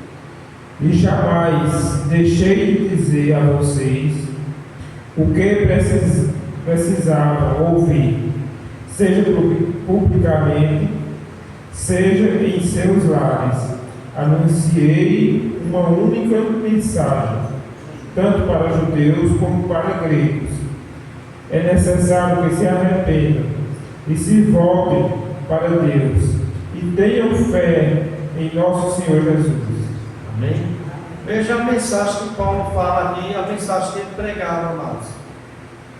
[SPEAKER 7] E jamais deixei de dizer a vocês o que precisavam ouvir, seja publicamente, seja em seus lares. Anunciei uma única mensagem, tanto para judeus como para gregos. É necessário que se arrependam e se voltem para Deus e tenham fé em nosso Senhor Jesus.
[SPEAKER 2] Amém? Veja a mensagem que Paulo fala aqui, a mensagem que ele pregava, amados.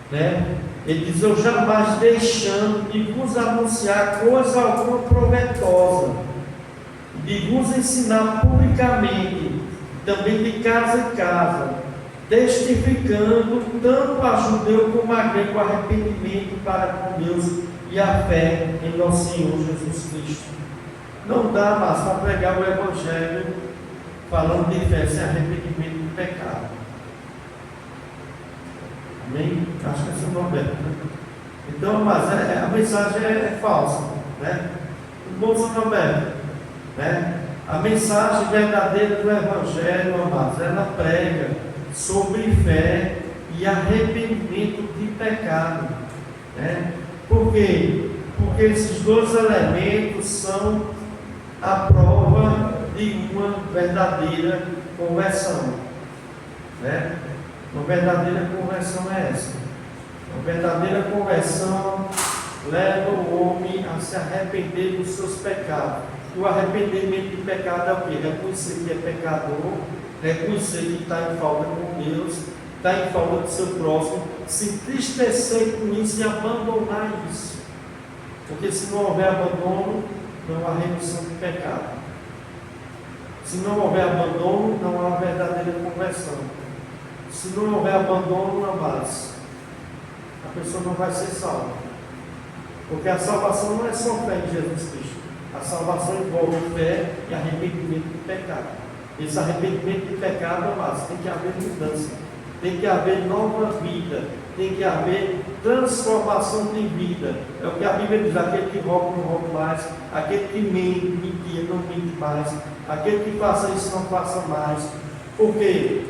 [SPEAKER 2] Né? Ele diz: eu jamais deixando de vos anunciar coisa alguma proveitosa, de vos ensinar publicamente, também de casa em casa, testificando tanto a judeu como a grego o arrependimento para com Deus e a fé em nosso Senhor Jesus Cristo. Não dá mais para pregar o Evangelho falando de fé sem arrependimento do pecado. Amém? Acho que esse é o nome, né? Então, mas a mensagem é falsa, né? O bom São Roberto, né? A mensagem verdadeira do Evangelho, amados, ela prega sobre fé e arrependimento de pecado, né? Por quê? Porque esses dois elementos são a prova de uma verdadeira conversão, né? Uma verdadeira conversão é essa. Uma verdadeira conversão leva o homem a se arrepender dos seus pecados. E o arrependimento de pecado é o quê? Reconhecer que é pecador, reconhecer que está em falta com Deus, está em falta do seu próximo, se entristecer com isso e abandonar isso. Porque se não houver abandono, não há remissão de pecado. Se não houver abandono, não há verdadeira conversão. Se não houver abandono, amados, a pessoa não vai ser salva. Porque a salvação não é só fé em Jesus Cristo. A salvação envolve fé e arrependimento de pecado. Esse arrependimento de pecado, amados, tem que haver mudança. Tem que haver nova vida. Tem que haver transformação de vida. É o que a Bíblia diz: aquele que rouba, não rouba mais. Aquele que mentia, não mente mais. Aquele que faça isso, não faça mais. Por quê?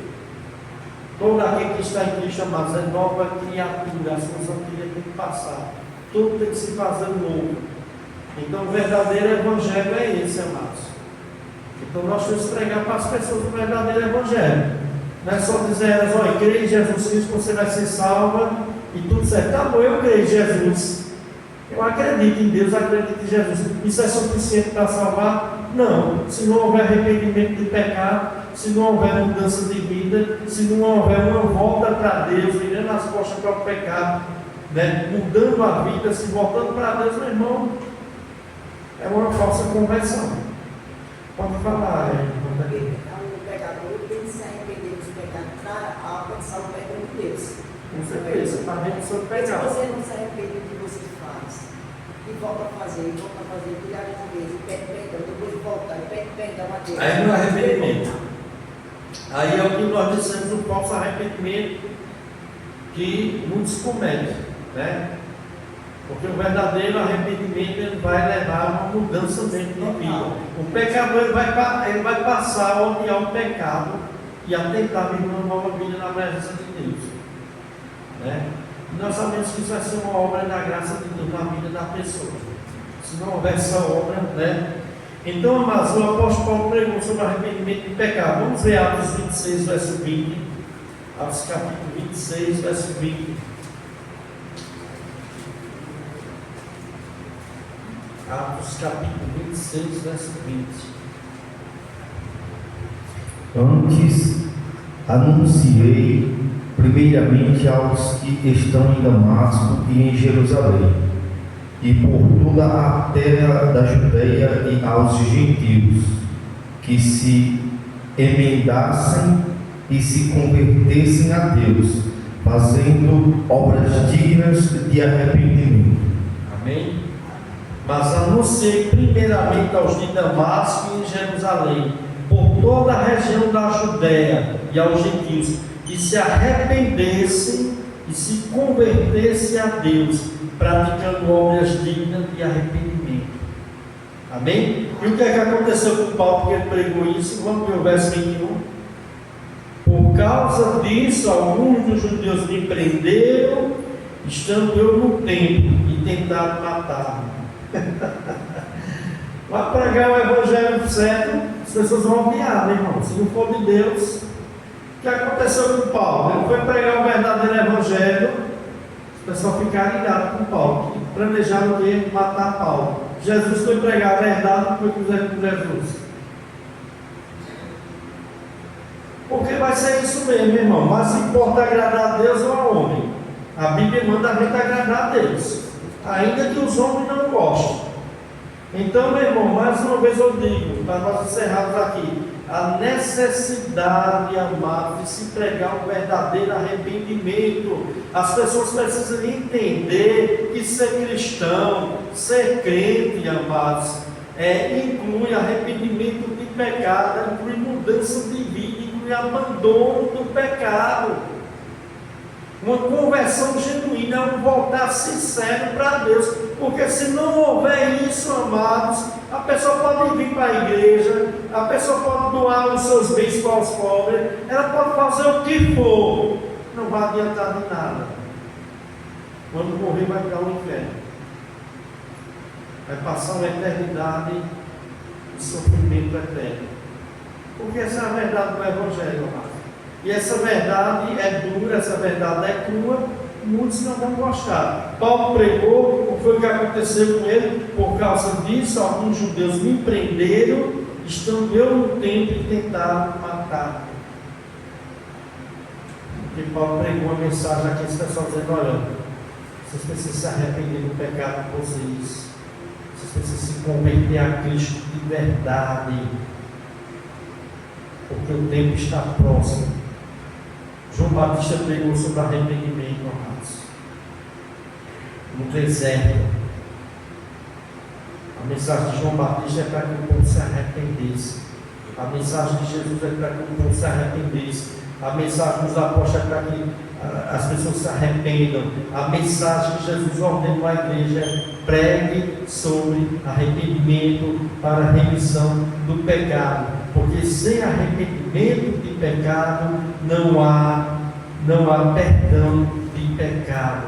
[SPEAKER 2] Todo aquele que está em Cristo, amados, é nova criatura. As coisas antigas têm que passar. Tudo tem que se fazer novo. Então, o verdadeiro evangelho é esse, amados. Então, nós temos que pregar para as pessoas o verdadeiro evangelho. Não é só dizer elas: olha, creia em Jesus Cristo, você vai ser salva e tudo certo. Tá bom, eu creio em Jesus. Eu acredito em Deus, acredito em Jesus. Isso é suficiente para salvar? Não. Se não houver arrependimento de pecado, se não houver mudança de vida, se não houver uma volta para Deus, virando as costas para o pecado, né? Mudando a vida, se voltando para Deus, meu irmão, é uma falsa conversão. Pode falar,
[SPEAKER 8] O pecador tem que se arrepender dos pecados para alcançar o perdão de Deus.
[SPEAKER 2] Com certeza, para a gente sobre
[SPEAKER 8] Mas se
[SPEAKER 2] pecado.
[SPEAKER 8] você não se arrepende do que você faz, e volta a fazer, milhares de vezes, e pede perdão, depois de voltar, e pede perdão a Deus.
[SPEAKER 2] Aí não é arrependimento. Aí é o que nós dissemos, o falso arrependimento que muitos cometem, né? Porque o verdadeiro arrependimento ele vai levar a uma mudança dentro da vida. O pecador ele vai passar a odiar o pecado e a tentar viver uma nova vida na presença de Deus, né? E nós sabemos que isso vai ser uma obra da graça de Deus na vida da pessoa. Se não houver essa obra, né? Então, amados, o apóstolo Paulo pregou sobre o arrependimento de pecado. Vamos ver Atos 26, verso 20. Atos capítulo 26, verso 20. Atos capítulo 26, verso 20.
[SPEAKER 9] Antes, anunciei primeiramente aos que estão em Damasco e em Jerusalém, e por toda a terra da Judeia e aos gentios, que se emendassem e se convertessem a Deus, fazendo obras dignas de arrependimento.
[SPEAKER 2] Amém? Mas anunciei primeiramente aos de Damasco e em Jerusalém, por toda a região da Judéia e aos gentios, que se arrependessem e se convertessem a Deus, praticando obras dignas de arrependimento. Amém? E o que é que aconteceu com Paulo que ele pregou isso? Vamos ver o verso 21. Por causa disso, alguns dos judeus me prenderam, estando eu no templo, e tentaram matar-me. Mas pregar o evangelho certo, as pessoas vão odiar, né, irmão? Se não for de Deus. O que aconteceu com Paulo? Ele foi pregar o verdadeiro evangelho, o pessoal ficaram ligados com Paulo, que planejaram o quê? Matar Paulo. Jesus foi pregar a verdade, o que foi fizeram com Jesus? Porque vai ser isso mesmo, irmão. Mas importa agradar a Deus ou a homem. A Bíblia manda a gente agradar a Deus, ainda que os homens não gostem. Então, meu irmão, mais uma vez eu digo, para nós encerrarmos aqui, a necessidade, amados, de se pregar um verdadeiro arrependimento. As pessoas precisam entender que ser cristão, ser crente, amados, inclui arrependimento de pecado, inclui mudança de vida, inclui abandono do pecado. Uma conversão genuína, um voltar sincero para Deus, porque se não houver isso, amados, a pessoa pode vir para a igreja, a pessoa pode doar os seus bens para os pobres, ela pode fazer o que for, não vai adiantar de nada. Quando morrer, vai para o inferno, vai passar uma eternidade de sofrimento eterno, porque essa é a verdade do Evangelho, amados. E essa verdade é dura, essa verdade é crua, muitos não vão gostar. Paulo pregou, o que foi que aconteceu com ele? Por causa disso, alguns judeus me prenderam, estando eu no templo e tentaram matar. Porque Paulo pregou uma mensagem aqui, esse pessoal dizendo: olha, vocês precisam se arrepender do pecado de vocês, vocês precisam se converter a Cristo de verdade, porque o tempo está próximo. João Batista pregou sobre arrependimento, amados, no deserto. A mensagem de João Batista é para que o povo se arrependesse. A mensagem de Jesus é para que o povo se arrependesse. A mensagem dos apóstolos é para que as pessoas se arrependam. A mensagem que Jesus ordenou à igreja é: pregue sobre arrependimento para a remissão do pecado. Porque sem arrependimento de pecado não há perdão de pecado.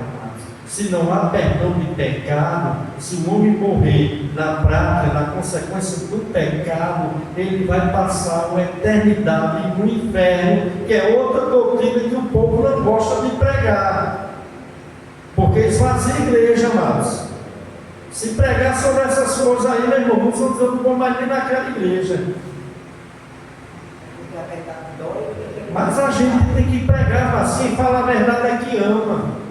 [SPEAKER 2] Se não há perdão de pecado, se o homem morrer na prática, na consequência do pecado, ele vai passar uma eternidade no inferno, que é outra doutrina que o povo não gosta de pregar, porque esvazia a igreja, amados. Se pregar sobre essas coisas aí, meu irmão, muitos vão dizer: eu não vou mais nem naquela igreja. Mas a gente tem que pregar assim, falar a verdade é que ama.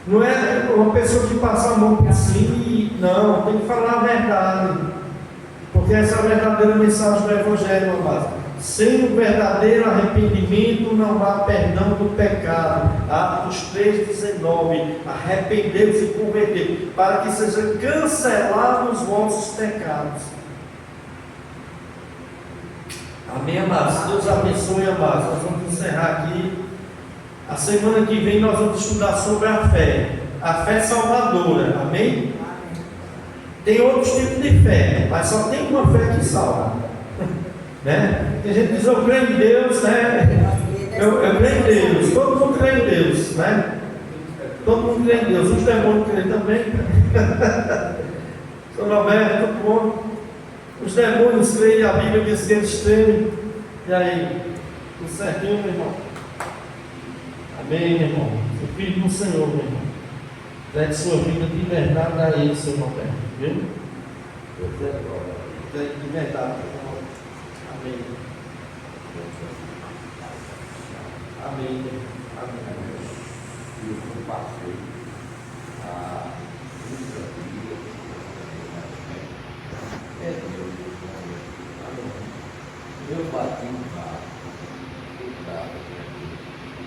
[SPEAKER 2] Não é uma pessoa que passa a mão por cima e não, tem que falar a verdade. Porque essa é a verdadeira mensagem do Evangelho, amado. Sem o verdadeiro arrependimento não há perdão do pecado. Atos 3,19. Arrependei-vos e convertei, para que sejam cancelados os vossos pecados. Amém, amados? Deus abençoe, amados. Nós vamos encerrar aqui. A semana que vem nós vamos estudar sobre a fé salvadora. Amém? Tem outros tipos de fé, mas só tem uma fé que salva. Né? Tem gente que diz: eu creio em Deus, né? Eu creio em Deus. Todo mundo crê em Deus, né? Todo mundo crê em Deus. Os demônios creem também. São Roberto, todo mundo. Os demônios creem, a Bíblia diz que eles creem. E aí? Tudo certinho, meu irmão? Amém, meu irmão. Seu filho do Senhor, meu irmão. Entregue sua vida de verdade a Ele, seu Roberto. Viu? Entregue de verdade. Amém. Amém. Amém.
[SPEAKER 10] Eu compartilhei a vida é Deus. Eu bati no carro.